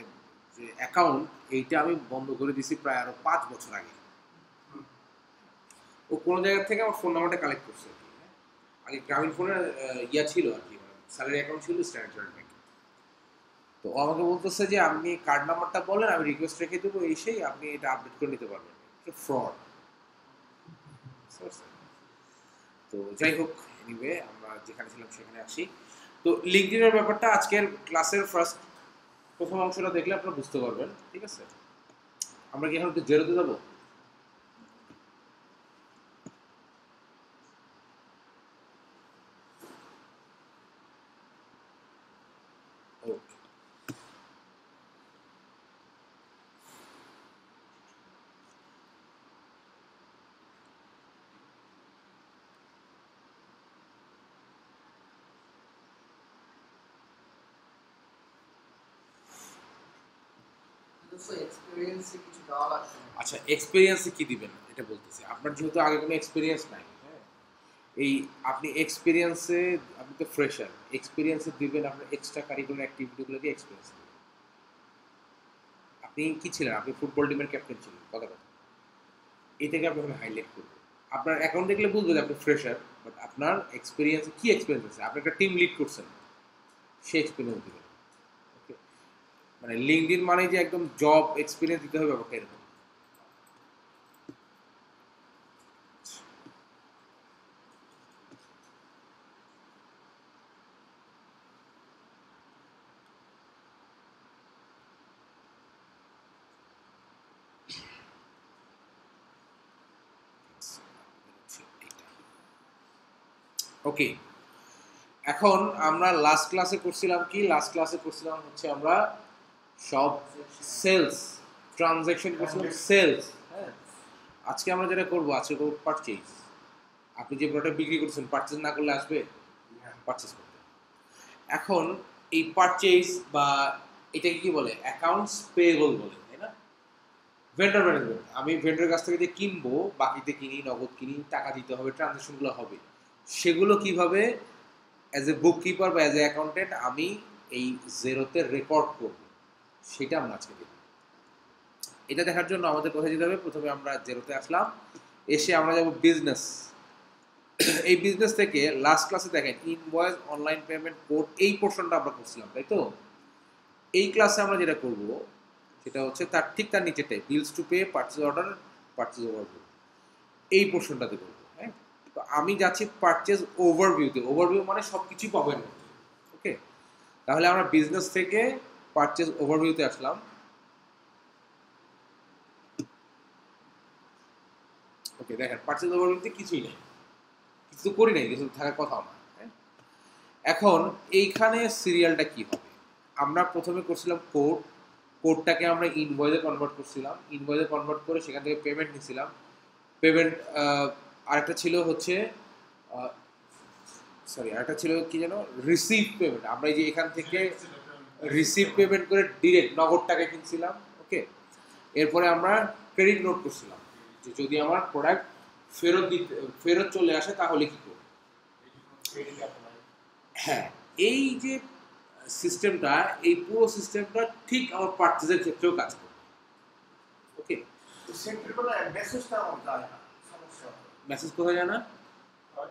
যে অ্যাকাউন্ট, এইটা আমি বন্ধ করে দিছি প্রায় আরো 5 বছর আগে। ও কোনো জায়গা থেকে আমার ফোন নাম্বারটা কালেক্ট করছে আর কি, হ্যাঁ? আগে গ্রামীণ ফোনের ইয়া ছিল আর কি, স্যালারি অ্যাকাউন্ট ছিল স্ট্যান্ডার্ড চার্টার্ড ব্যাংকে। তো ও আমাকে বলতেছে যে আপনি কার্ড নাম্বারটা বলেন, আমি রিকোয়েস্ট রেখে দেবো, সেই আপনি এটা আপডেট করে নিতে পারবেন। ফ্রড। তো যাই হোক, এনিওয়ে আমরা যেখানে ছিলাম সেখানে আসি। তো লিঙ্কডইনের ব্যাপারটা আজকের ক্লাসের প্রথম অংশটা দেখলে আপনারা বুঝতে পারবেন, ঠিক আছে? আমরা কি এখন একটু জেরোতে যাবো? ওকে, এক্সপেরিয়েন্সে কিছু দেওয়া লাগবে না। আচ্ছা, এক্সপিরিয়েন্সে কি দিবেন এটা বলতেছি। আপনার যেহেতু আগে কোনো এক্সপিরিয়েন্স নাই, হ্যাঁ, এই আপনি এক্সপিরিয়েন্সে, আপনি তো ফ্রেশার, এক্সপিরিয়েন্সে দিবেন আপনার এক্সট্রা কারিকুলার অ্যাক্টিভিটিগুলোকে এক্সপিরিয়েন্স দিবেন। আপনি কি ছিলেন? আপনি ফুটবল টিমের ক্যাপ্টেন ছিলেন, কথা কথা, এটাকে আপনি হাইলাইট করবেন। আপনার অ্যাকাউন্ট দেখলে বুঝবে যে আপনি ফ্রেশার, বাট আপনার এক্সপিরিয়েন্স কি এক্সপিরিয়েন্স আছে, আপনি একটা টিম লিড করছেন, সে এক্সপিরিয়েন্স দিবেন। ওকে, মানে লিঙ্কডইন মানে যে একদম জব এক্সপিরিয়েন্স দিতে হবে ব্যাপারটা এরকম। ওকে, এখন আমরা লাস্ট ক্লাসে করছিলাম কি? লাস্ট ক্লাসে করছিলাম হচ্ছে আমরা সব সেলস ট্রানজ্যাকশন করছিলাম, সেলস। হ্যাঁ, আজকে আমরা যেটা করবো, আজকে করবো পারচেজ। আপনি যে প্রোডাক্ট বিক্রি করছেন, পারচেজ না করলে আসবে পারচেজ করতে। এখন এই পারচেজ বা এটাকে কি বলে, অ্যাকাউন্টস পেয়েবল বলে, তাই না? ভেন্ডর ম্যানেজমেন্ট, আমি ভেন্ডরের কাছ থেকে যে কিনবো, বাকিতে কিনি, নগদ কিনি, টাকা দিতে হবে, ট্রানজ্যাকশনগুলো হবে, সেগুলো কিভাবে অ্যাজ এ বুক কিপার বা অ্যাজ এ অ্যাকাউন্টেন্ট আমি এই জেরোতে রেকর্ড করব, সেটা আমরা আজকে দেখব। এটা দেখার জন্য আমাদের কোথায় যেতে হবে? প্রথমে আমরা জেরোতে আসলাম, এসে আমরা যাব বিজনেস। এই বিজনেস থেকে লাস্ট ক্লাসে দেখেন ইনভয়েস, অনলাইন পেমেন্ট, কোড, এই পোর্শনটা আমরা করছিলাম, তাই তো? এই ক্লাসে আমরা যেটা করব সেটা হচ্ছে তার নিচেটাই bills to pay, purchase order, purchase overview, এই পোর্শনটাতে করবো। হ্যাঁ, তো আমি যাচ্ছি পারচেজ ওভারভিউতে। ওভারভিউ মানে সব কিছুই পাবেন। ওকে, তাহলে আমরা বিজনেস থেকে পারচেজ ওভারভিউতে আসলাম। ওকে, দেখেন পারচেজ ওভারভিউতে কিছুই নেই, কিছু করি নাই, কিছু থাকার কথাও না। এখন এইখানে সিরিয়ালটা কি হবে? আমরা প্রথমে করছিলাম কোড, কোডটাকে আমরা ইনভয়েসে কনভার্ট করছিলাম, ইনভয়েসে কনভার্ট করে সেখান থেকে পেমেন্ট নিছিলাম। পেমেন্ট আরেকটা ছিল হচ্ছে আরেকটা ছিল কি যেন, রিসিভ পেমেন্ট। আমরা এই যে এখান থেকে রিসিভ পেমেন্ট করে ডিরেক্ট নগদ টাকা কিনছিলাম। ওকে, এরপরে আমরা ক্রেডিট নোট করছিলাম যে যদি আমার প্রোডাক্ট ফেরত চলে আসে তাহলে কি করব। হ্যাঁ, এই যে সিস্টেমটা, এই পুরো সিস্টেমটা ঠিক আমার পারচেজের ক্ষেত্রেও কাজ করবে। ওকে, মেসেজটা আমার যায় না, সমস্যা হয়। মেসেজ কোথায় যায় না?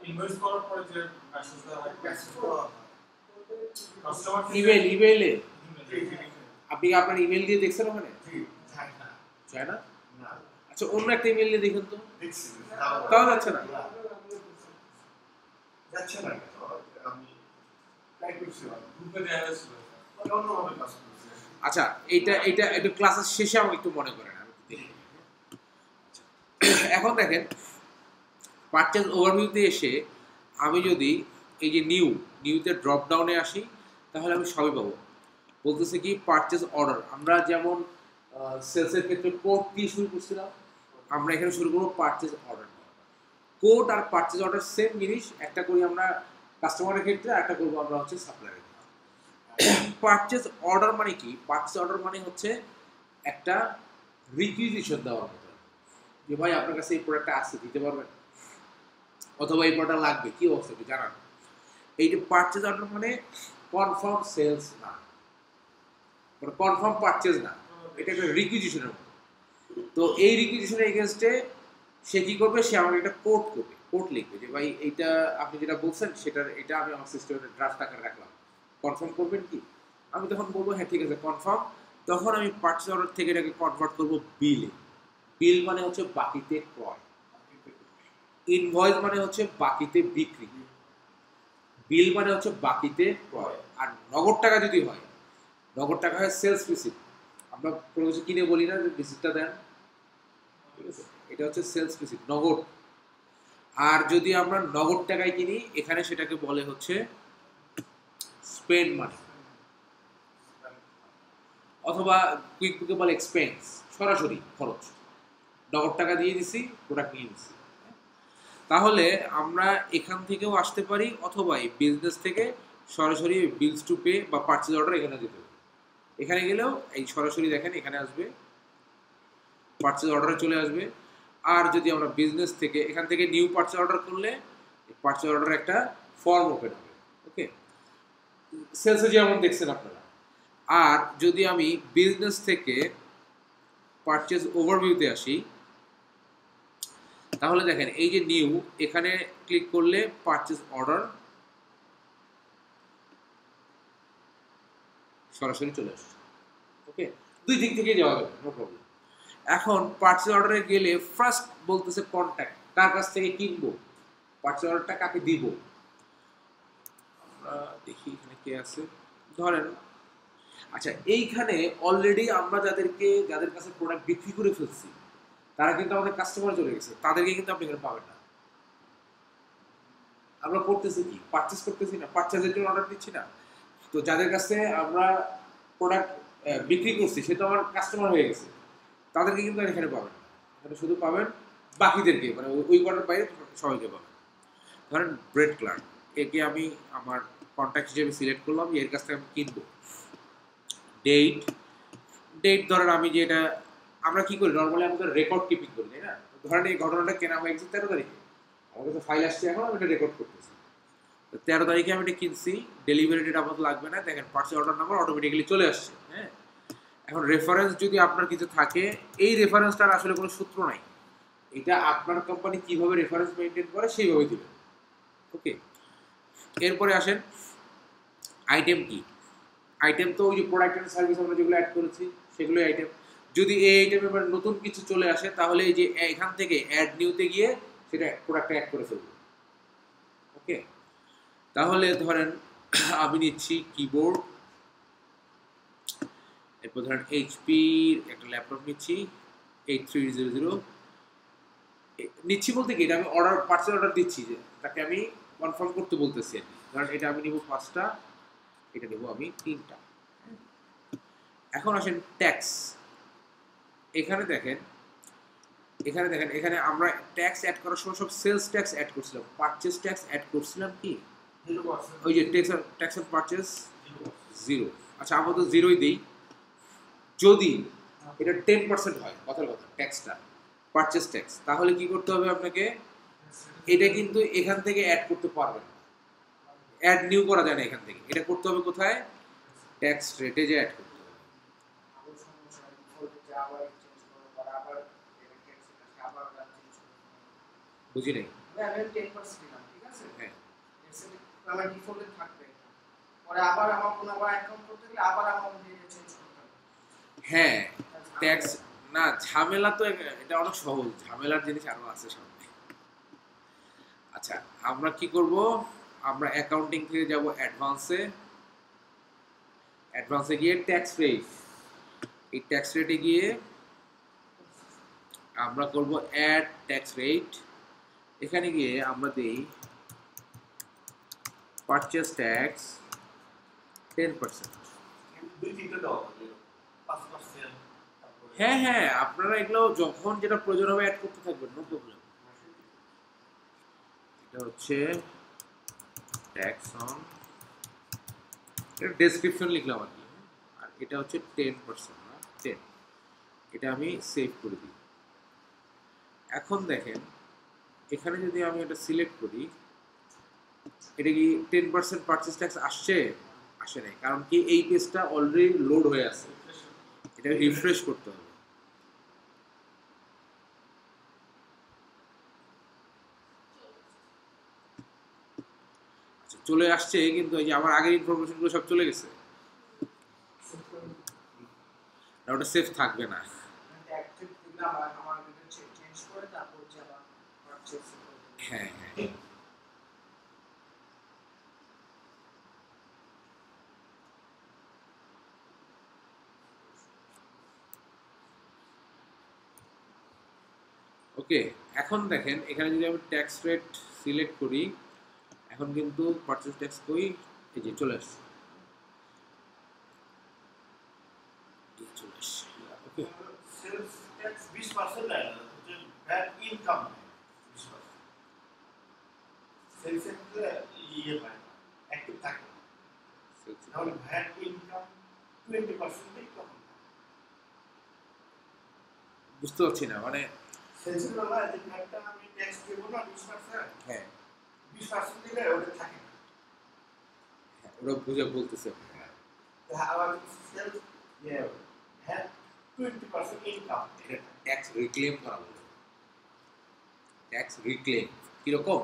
ইনভয়েস করার পরে যে মেসেজ দেওয়া হয়, মেসেজ করা হয়। কাস্টমার ইমেইলে আপনি আপনার ইমেল দিয়ে দেখছেন ওখানে? যায় না? আচ্ছা, অন্য একটা ইমেল দিয়ে দেখুন তো। তাও যাচ্ছে না? যাচ্ছে না, আমি ট্রাই করছিলাম, গ্রুপে দেওয়া হয়েছিল। অন্যভাবে কাজ করছি। আচ্ছা, এটা একটু ক্লাসের শেষে আমাকে একটু মনে করেন, আমি একটু দেখি। এখন দেখেন পারচেজ ওভারভিউতে এসে আমি যদি এই যে নিউতে ড্রপ ডাউনে আসি, তাহলে আমি সবই পাবো। বলতেছে কি পারচেজ অর্ডার, আমরা যেমন সেলসের ক্ষেত্রে কোড দিয়ে শুরু করছিলাম, আমরা এখানে শুরু করবো পারচেজ অর্ডার। কোড আর পারচেজ অর্ডার সেম জিনিস, একটা করি আমরা কাস্টমারের ক্ষেত্রে, একটা করবো আমরা হচ্ছে সাপ্লায়ারের ক্ষেত্রে। পারচেজ অর্ডার মানে কি? পারচেজ অর্ডার মানে হচ্ছে একটা রিকুইজিশন দেওয়ার মতো, যে ভাই আপনার কাছে এই প্রোডাক্টটা আসছে, দিতে পারবেন, অথবা এই প্রোডাক্ট লাগবে, কি অবস্থা একটু জানান। এই যে পারচেজ অর্ডার মানে কনফার্ম সেলস না, মানে কনফার্ম পারচেজ না, এটা একটা রিকুইজিশনের মতো। তো এই রিকুইজিশনের এগেনস্টে সে কি করবে? সে আমাকে একটা কোড করবে। কোড লিখবে যে ভাই এইটা আপনি যেটা বলছেন সেটার এটা আমি আমার সিস্টেমে ড্রাফট আকারে রাখলাম, কনফার্ম করবেন কি? আমি তখন বলবো হ্যাঁ ঠিক আছে কনফার্ম। তখন আমি পার্চেজ অর্ডার থেকে এটাকে কনভার্ট করবো বিলে। বিল মানে হচ্ছে বাকিতে ক্রয়, ইনভয়েস মানে হচ্ছে বাকিতে বিক্রি, বিল মানে হচ্ছে বাকিতে ক্রয়। আর নগদ টাকা যদি হয়, নগদ টাকা হয় সেলস রিসিপ্ট। আমরা কোনো কিছু কিনে বলি না যে রিসিপ্টটা দেন, ঠিক আছে, এটা হচ্ছে সেলস রিসিপ্ট নগদ। আর যদি আমরা নগদ টাকায় কিনি এখানে সেটাকে বলে হচ্ছে স্পেন্ড মানি, অথবা কুইক বুকে বলে এক্সপেন্স, সরাসরি খরচ। নগদ টাকা দিয়ে দিছি, প্রোডাক্ট নিয়ে নিছি। তাহলে আমরা এখান থেকেও আসতে পারি, অথবা এই বিজনেস থেকে সরাসরি বিলস টু পে বা পারচেজ অর্ডার এখানে যেতে পারি। এখানে গেলেও এই সরাসরি দেখেন এখানে আসবে, পারচেজ অর্ডারে চলে আসবে। আর যদি আমরা বিজনেস থেকে এখান থেকে নিউ পারচেজ অর্ডার করলে পারচেজ অর্ডার একটা ফর্ম ওপেন হবে, ওকে, সেলসে যেমন দেখছেন আপনারা। আর যদি আমি বিজনেস থেকে পারচেজ ওভারভিউতে আসি, তাহলে দেখেন এই যে নিউ, এখানে ক্লিক করলে পারচেজ অর্ডার সরাসরি চলে আসছে, ওকে, দুই দিক থেকে যাওয়া যাবে, নো প্রবলেম। এখন পারচেজ অর্ডারে গেলে ফার্স্ট বলতেছে কন্ট্যাক্ট, কার কাছ থেকে কিনবো, পারচেজ অর্ডারটা কাকে দিব। আমরা দেখি এখানে কে আছে, ধরেন আচ্ছা এইখানে অলরেডি আমরা যাদের কাছে প্রোডাক্ট বিক্রি করে ফেলছি তারা কিন্তু আমাদের কাস্টমার চলে গেছে, তাদেরকে কিন্তু আপনি এখানে পাবেন না। আমরা করতেছি কি, পারচেজ করতেছি না, পারচেজের জন্য অর্ডার দিচ্ছি না। তো যাদের কাছে আমরা প্রোডাক্ট বিক্রি করছি সে তো আমার কাস্টমার হয়ে গেছে, তাদেরকে কিন্তু আর এখানে পাবেন না। এখানে শুধু পাবেন বাকিদেরকে, মানে ওই কোয়ার্টার বাইরে সবাইকে পাবেন। ধরেন ব্রেড ক্লার্ক, একে আমি আমার কন্ট্যাক্ট হিসেবে সিলেক্ট করলাম, এর কাছ থেকে আমি কিনবো। ডেট, ডেট ধরেন আমি যেটা আমরা কি করি নর্মালি আমাদের রেকর্ড কিপিং করি, তাই না? ধরেন এই ঘটনাটা কেনা হয়ে গেছে 13 তারিখে, আমার কাছে ফাইল আসছে, এখন আমি এটা রেকর্ড করতেছি। 13 তারিখে আমি এটা কিনছি, ডেলিভারি ডেট আমাদের লাগবে না, দেখেন পার্সেল অর্ডার নাম্বার অটোমেটিক্যালি চলে আসছে। হ্যাঁ, এখন রেফারেন্স যদি আপনার কিছু থাকে, এই রেফারেন্সটার আসলে কোনো সূত্র নাই, এটা আপনার কোম্পানি কিভাবে রেফারেন্স মেনটেন করে সেইভাবে দিবেন, ওকে। এরপরে আসেন আইটেম কি, আইটেম তো ওই যে প্রোডাক্ট এন্ড সার্ভিস আমরা যেগুলো অ্যাড করেছি সেগুলোই আইটেম। যদি এই আইটেমে এবার নতুন কিছু চলে আসে তাহলে এই যে এখান থেকে অ্যাড নিউতে গিয়ে সেটা প্রোডাক্টটা অ্যাড করে ফেলবো, ওকে। তাহলে ধরেন আমি নিচ্ছি কিবোর্ড, এরপর ধরেন এইচপির একটা ল্যাপটপ নিচ্ছি 8300 নিচ্ছি বলতে কি এটা আমি অর্ডার পার্সেল অর্ডার দিচ্ছি, যে তাকে আমি কনফার্ম করতে বলতেছি আর কি। ধরেন এটা আমি নিব 5টা, এটা নেব আমি 3টা। এখন আসেন ট্যাক্স, এখানে দেখেন এখানে আমরা ট্যাক্স অ্যাড করার সময় সব সেলস ট্যাক্স অ্যাড করছিলাম, পারচেজ ট্যাক্স অ্যাড করছিলাম কি, ওই যে ট্যাক্স অন পারচেজ 0। আচ্ছা আমরা তো 0ই দিই। যদি এটা 10% হয়, কথার কথা ট্যাক্সটা পারচেজ ট্যাক্স, তাহলে কি করতে হবে আপনাকে, এটা কিন্তু এখান থেকে অ্যাড করতে পারবেন না, অ্যাড নিউ করা যায় না এখান থেকে, এটা করতে হবে কোথায়, ট্যাক্স রেটে যে অ্যাড করতে হবে। বুঝি নাই, আমি 10% দিলাম, ঠিক আছে, হ্যাঁ আমার ডিফল্টে থাকবে, পরে আবার আমার কোনো আবার অ্যাকাউন্ট করতে গেলে আবার আমার এটা চেঞ্জ করতে হবে। হ্যাঁ ট্যাক্স না, ঝামেলা তো এটা অনেক সহজ, ঝামেলার জিনিস আরো আছে সামনে। আচ্ছা আমরা কি করব, আমরা অ্যাকাউন্টিং থেকে যাব অ্যাডভান্সে গিয়ে ট্যাক্স রেট, এই ট্যাক্স রেটে গিয়ে আমরা করব অ্যাড ট্যাক্স রেট। এখানে গিয়ে আমরা দেই পারচেজ ট্যাক্স 10%। হ্যাঁ হ্যাঁ আপনারা এগুলো যখন যেটা প্রয়োজন হবে অ্যাড করতে থাকবেন, নো প্রবলেম। এটা হচ্ছে ট্যাক্স অন, এটা ডেসক্রিপশন লিখলাম আর কি, আর এটা হচ্ছে 10% না 10, এটা আমি সেভ করে দিই। এখন দেখেন এখানে যদি আমি এটা সিলেক্ট করি, এটা কি 10% পারচেজ ট্যাক্স আসছে, আসে নাই, কারণ কি এই পেজটা অলরেডি লোড হয়ে আছে, এটা রিফ্রেশ করতে হবে। চলে আসছে, কিন্তু এই যে আমার আগের ইনফরমেশনগুলো সব চলে গেছে, না ওটা সেফ থাকবে না। অ্যাক্টিভ দিলাম আমার চেঞ্জ করে তারপর যে আবার পারচেজ করে দেব। হ্যাঁ হ্যাঁ ওকে। এখন দেখেন এখানে যদি আমি ট্যাক্স রেট সিলেক্ট করি, এখন কিন্তু পারচেজ ট্যাক্স কই, এই যে চলে আসছে, চলে আসছে। ওকে সেলস ট্যাক্স 20% দেয় না, হচ্ছে ভ্যাট ইনকাম 20%। সেলস ক্ষেত্রে ইয়ে হয় না, অ্যাক্টিভ থাকে না। তাহলে ভ্যাট ইনকাম 20% তখন বুঝতে পারছি না, মানে সেলসের বেলায় যে ভ্যাটটা আমি ট্যাক্স দেবো না 20%, হ্যাঁ 20% দিলে ওটা থাকে না। ওরা বুঝে বলতেছে আবার sales VAT 20% income, tax reclaim করা বলে, ট্যাক্স রিক্লেম কিরকম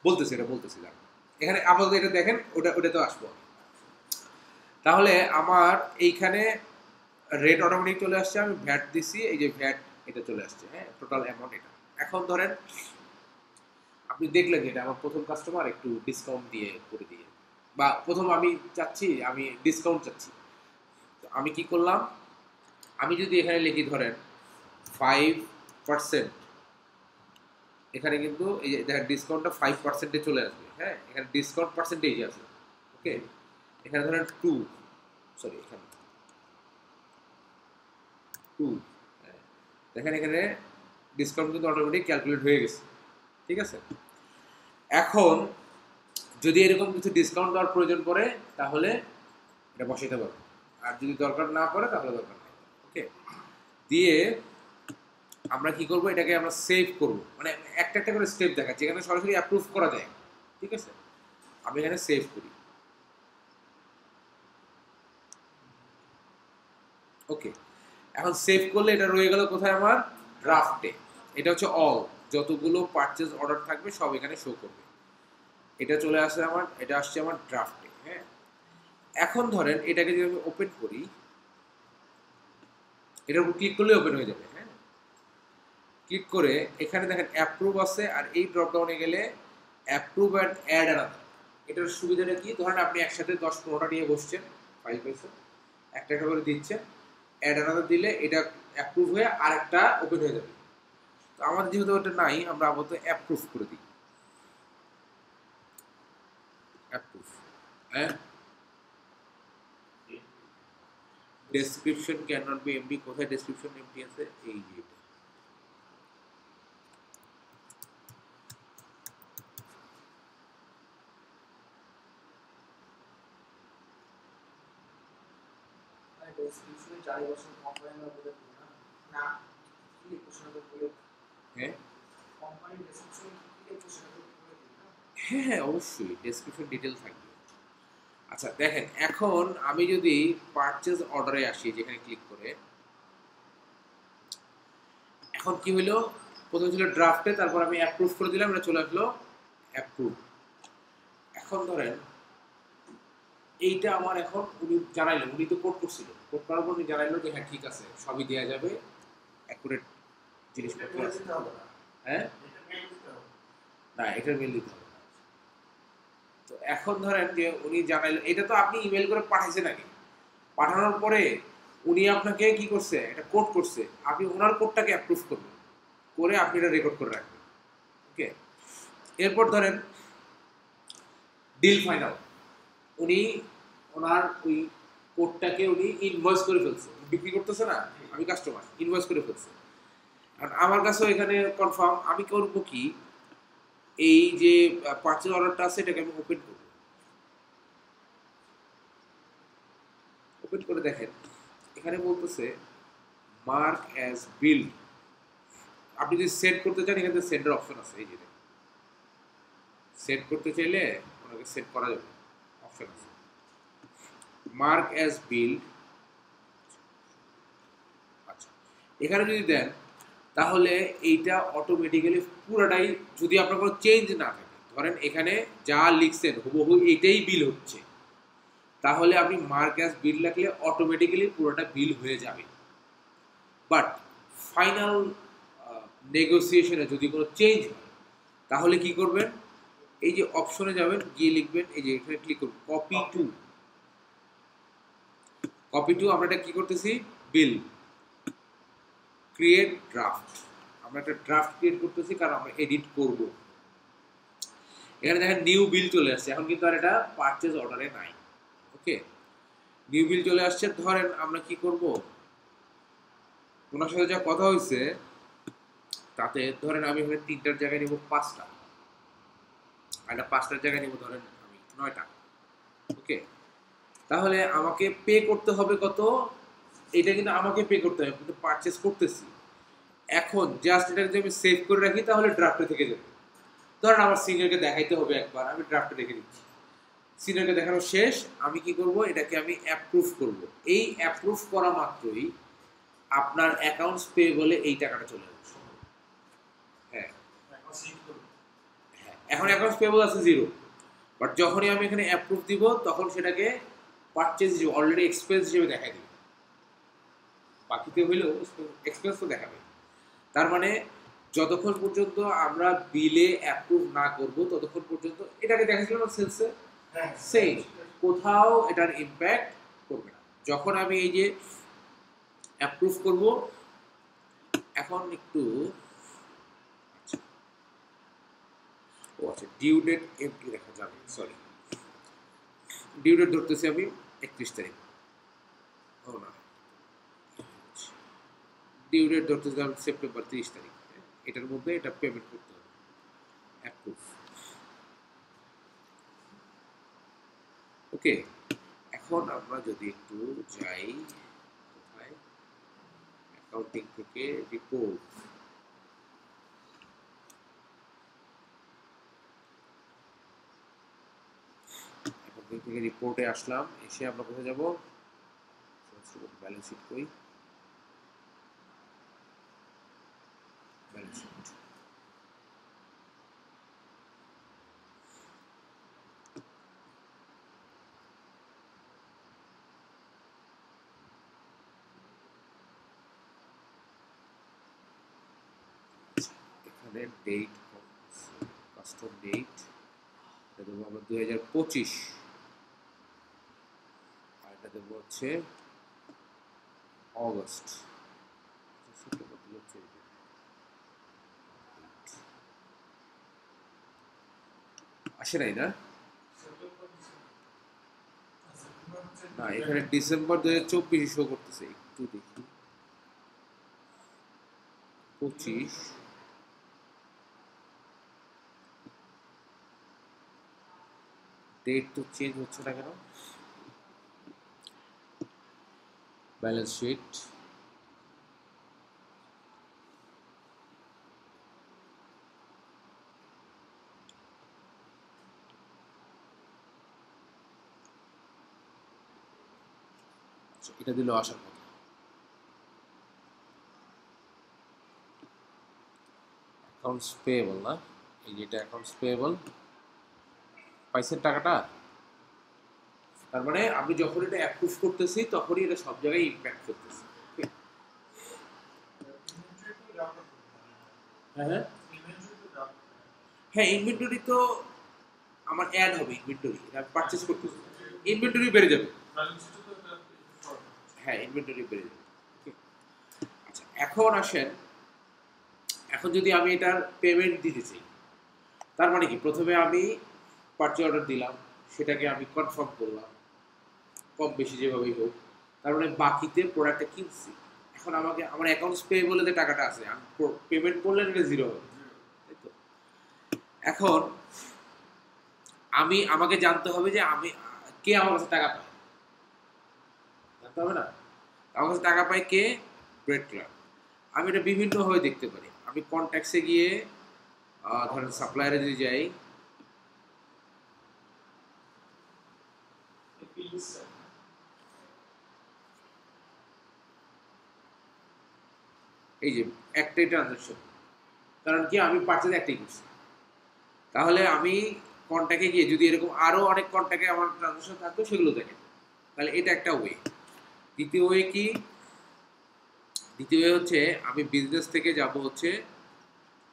বলতেছে, এটা বলতেছে দেখো। এখানে আপাতত এটা দেখেন, ওটা তো আসবো। তাহলে আমার এইখানে রেট অটোমেটিক চলে আসছে, আমি ভ্যাট দিছি, এই যে ভ্যাট এটা চলে আসছে, হ্যাঁ টোটাল অ্যামাউন্ট এটা। এখন ধরেন আপনি দেখলেন যে এটা আমার প্রথম কাস্টমার, একটু ডিসকাউন্ট দিয়ে করে দিয়ে, বা প্রথম আমি চাচ্ছি, আমি ডিসকাউন্ট চাচ্ছি, তো আমি কি করলাম, আমি যদি এখানে লিখি ধরেন 5%, এখানে কিন্তু এই যে দেখেন ডিসকাউন্টটা 5%-এ চলে আসবে, হ্যাঁ এখানে ডিসকাউন্ট পার্সেন্টেজ আছে, ওকে। এখানে ধরেন 2, সরি এখানে 2, দেখেন এখানে ডিসকাউন্ট কিন্তু অটোমেটিক ক্যালকুলেট হয়ে গেছে, ঠিক আছে। এখন যদি এরকম কিছু ডিসকাউন্ট দেওয়ার প্রয়োজন পড়ে তাহলে এটা বসাইতে পারবো, আর যদি দরকার না পড়ে তাহলে দরকার নেই, ওকে। দিয়ে আমরা কি করব, এটাকে আমরা সেভ করব, মানে একটা একটা করে স্টেপ দেখাচ্ছি, এখানে সরাসরি অ্যাপ্রুভ করা যায়, ঠিক আছে। আমি এখানে সেভ করি, ওকে। এখন সেভ করলে এটা রয়ে গেল কোথায়, আমার ড্রাফটে। এটা হচ্ছে অল, যতগুলো পারচেজ অর্ডার থাকবে সব এখানে শো করবে। এটা চলে আসে আমার, এটা আসছে আমার ড্রাফটে, হ্যাঁ। এখন ধরেন এটাকে যদি আমি ওপেন করি, এটার উপর ক্লিক করলে ওপেন হয়ে যাবে, হ্যাঁ। ক্লিক করে এখানে দেখেন অ্যাপ্রুভ আছে, আর এই ড্রপডাউনে গেলে অ্যাপ্রুভ অ্যান্ড অ্যাড অ্যানাদার। এটার সুবিধাটা কি, ধরেন আপনি একসাথে 10-15টা নিয়ে বসছেন, ফাইল পাইছেন, একটা একটা করে দিচ্ছেন, অ্যাড অ্যানাদার দিলে এটা অ্যাপ্রুভ হয়ে আরেকটা ওপেন হয়ে যাবে। তো আমাদের যেহেতু ওটা নাই, আমরা আপাতত অ্যাপ্রুভ করে দিই, অ্যাপ্রুভ, হ্যাঁ। Description can not be MD, কোথায় ডেসক্রিপশন এমডি আছে, এই যে এটা। মানে ডেসক্রিপশনে 4 বছর কোম্পানি আমরা বলে দিই না, না কি লিখবো সেটা তো বলে, হ্যাঁ কোম্পানির ডেসক্রিপশনে কি লিখবো সেটা তো বলে দিই না। হ্যাঁ হ্যাঁ অবশ্যই ডেসক্রিপশন ডিটেল থাকবে। আচ্ছা দেখেন, এখন আমি যদি পারচেজ অর্ডারে আসি, যেখানে ক্লিক করে, এখন কি হলো, প্রথমে ছিল ড্রাফটে, তারপর আমি অ্যাপ্রুভ করে দিলাম, এটা চলে আসলো অ্যাপ্রুভ। এখন ধরেন এইটা আমার এখন উনি জানাইলেন, উনি তো কোড করছিল, কোড করার পর উনি জানাইলো যে হ্যাঁ ঠিক আছে, সবই দেওয়া যাবে, অ্যাকুরেট জিনিসপত্র মেল আছে, দিতে হবে না, হ্যাঁ এটা মেল দিতে হবে। না এটার মেল দিতে হবে না। তো এখন ধরেন যে উনি জানাইলেন, এটা তো আপনি ইমেল করে পাঠাইছেন আগে, পাঠানোর পরে উনি আপনাকে কি করছে, এটা কোড করছে, আপনি ওনার কোডটাকে অ্যাপ্রুভ করবেন, করে আপনি এটা রেকর্ড করে রাখবেন, ওকে। এরপর ধরেন ডিল ফাইনাল, উনি ওনার ওই কোডটাকে উনি ইনভয়েস করে ফেলছে, বিক্রি করতেছে না, আমি কাস্টমার ইনভয়েস করে ফেলছে। কারণ আমার কাছেও এখানে কনফার্ম, আমি করবো কি, এই যে পারচেজ অর্ডারটা আছে এটাকে আমি ওপেন করব, ওপেন করে দেখেন এখানে বলতেছে মার্ক অ্যাজ বিল। আপনি যদি সেট করতে চান, এখানে সেন্ডার অপশন আছে, এই যে সেট করতে চাইলে ওনাকে সেট করা যাবে, অপশন আছে মার্ক অ্যাজ বিল। আচ্ছা এখানে যদি দেন তাহলে এইটা অটোমেটিক্যালি পুরোটাই, যদি আপনার কোনো চেঞ্জ না থাকে, ধরেন এখানে যা লিখছেন হুবহু এটাই বিল হচ্ছে, তাহলে আপনি মার্ক অ্যাজ বিল রাখলে অটোমেটিক্যালি পুরোটা বিল হয়ে যাবে। বাট ফাইনাল নেগোসিয়েশনে যদি কোনো চেঞ্জ হয় তাহলে কি করবেন, এই যে অপশনে যাবেন, গিয়ে লিখবেন, এই যে এখানে ক্লিক করুন কপি টু। কপি টু আমরা এটা কি করতেছি, বিল ক্রিয়েট ড্রাফট, আমরা একটা ড্রাফট ক্রিয়েট করতেছি কারণ আমরা এডিট করব। এখানে দেখেন নিউ বিল চলে আসছে, এখন কিন্তু আর এটা পারচেজ অর্ডারে নাই। ওকে, নিউ বিল চলে আসছে। ধরেন আমরা কি করব, ওনার সাথে যা কথা হয়েছে তাতে ধরেন আমি এখানে 3টার জায়গায় নিব 5টা, আর এটা 5টার জায়গায় নিব ধরেন আমি 9টা। ওকে, তাহলে আমাকে পে করতে হবে কত, এটা কিন্তু আমাকে পে করতে হবে, কিন্তু পারচেজ করতেছি। এখন জাস্ট এটা যদি আমি সেভ করে রাখি তাহলে ড্রাফটে থেকে যাবে। ধরেন আমার সিনিয়রকে দেখাইতে হবে একবার, আমি ড্রাফটে রেখে দিচ্ছি, সিনিয়রকে দেখানো শেষ, আমি কি করব, এটাকে আমি অ্যাপ্রুভ করব। এই অ্যাপ্রুভ করা মাত্রই আপনার অ্যাকাউন্টস পে বলে এই টাকাটা চলে যাচ্ছে। হ্যাঁ হ্যাঁ, এখন অ্যাকাউন্টস পেবল আছে 0, বাট যখনই আমি এখানে অ্যাপ্রুভ দিব তখন সেটাকে পারচেজ হিসেবে অলরেডি এক্সপেন্স হিসেবে দেখাই দিবে, বাকিতে হইলেও এক্সপেন্স তো দেখাবে। তার মানে যতক্ষণ পর্যন্ত আমরা বিলে অ্যাপ্রুভ না করব ততক্ষণ পর্যন্ত এটাকে দেখাচ্ছিলাম সেলসে সেম, কোথাও এটার ইম্প্যাক্ট করবে না। যখন আমি এই যে অ্যাপ্রুভ করব, এখন একটু ও আচ্ছা ডিউ ডেট এমটি দেখা যাবে, সরি ডিউ ডেট ধরতেছি আমি 31 তারিখ, ও না ডিউ ডেট ধরতেছি আমি সেপ্টেম্বর 30 তারিখ, এটার মধ্যে এটা পেমেন্ট করতে হবে, অ্যাপ্রুভ। ওকে, এখন আমরা যদি একটু যাই কোথায়, অ্যাকাউন্টিং থেকে রিপোর্ট, অ্যাকাউন্টিং থেকে রিপোর্টে আসলাম, এসে আমরা কোথায় যাব, ব্যালেন্স শিট কই, ব্যালেন্স শিট। এখানে ডেট কাস্টম ডেট এটা দেবো আমরা 2025, আর এটা দেবো হচ্ছে অগস্ট, আসে নাই না, না এখানে ডিসেম্বর 2024 শো করতেছে, একটু দেখি 25, ডেট তো চেঞ্জ হচ্ছে না কেন, ব্যালেন্স শিট এটা দিলেও আসার কথা। অ্যাকাউন্টস পেয়েবল না, এই যেটা অ্যাকাউন্টস পেয়েবল, পাইছেন টাকাটা, তার মানে আমি যখন এটা অ্যাপ্রুভ করতেছি তখনই এটা সব জায়গায় ইম্প্যাক্ট করতেছে। হ্যাঁ হ্যাঁ হ্যাঁ, ইনভেন্টরি তো আমার অ্যাড হবে, ইনভেন্টরি এটা পারচেজ করতেছি, ইনভেন্টরি বেড়ে যাবে, হ্যাঁ ইনভেন্টরি বেড়ে যাবে। আচ্ছা এখন আসেন, এখন যদি আমি এটার পেমেন্ট দিতে চাই, তার মানে কি, প্রথমে আমি পারচেজ অর্ডার দিলাম, সেটাকে আমি কনফার্ম করলাম কম বেশি যেভাবেই হোক, তার মানে বাকিতে প্রোডাক্টটা কিনছি, এখন আমাকে আমার অ্যাকাউন্টস পে বলে যে টাকাটা আছে, আমি পেমেন্ট করলে এটা 0 হবে, তাই তো। এখন আমাকে জানতে হবে যে আমি কে আমার কাছে টাকা পায়, জানতে হবে না, আমার কাছে টাকা পায় কে, ব্রেড ক্লাব। আমি এটা বিভিন্নভাবে দেখতে পারি, আমি কন্ট্যাক্টসে গিয়ে ধরেন সাপ্লায়ারে যদি যাই, এই যে একটাই ট্রানজাকশন, কারণ কি আমি পারচেজ একটাই করছি, তাহলে আমি কন্ট্যাক্টে গিয়ে যদি এরকম আরো অনেক কন্ট্যাক্টে আমার ট্রানজাকশন থাকতো সেগুলো দেখেন। তাহলে এটা একটা ওয়ে। দ্বিতীয় ওয়ে কি? দ্বিতীয় ওয়ে হচ্ছে আমি বিজনেস থেকে যাব হচ্ছে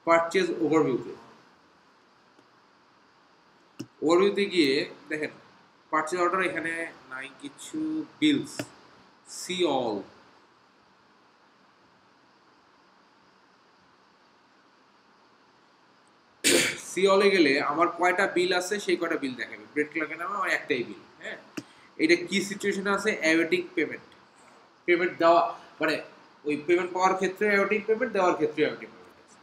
পারচেজ ওভারভিউতে। ওভারভিউতে গিয়ে দেখেন পারচেজ অর্ডার এখানে নাই কিছু, বিলস, সি অল। সি অলে গেলে আমার কয়টা বিল আছে সেই কয়টা বিল দেখাবে। ব্রেড ক্লার্কের নামে আমার একটাই বিল। হ্যাঁ, এটা কি সিচুয়েশনে আছে? Awaiting payment. পেমেন্ট দেওয়া মানে ওই পেমেন্ট পাওয়ার ক্ষেত্রে অ্যাওয়েটিং পেমেন্ট, দেওয়ার ক্ষেত্রে অ্যাওয়েটিং পেমেন্ট আছে।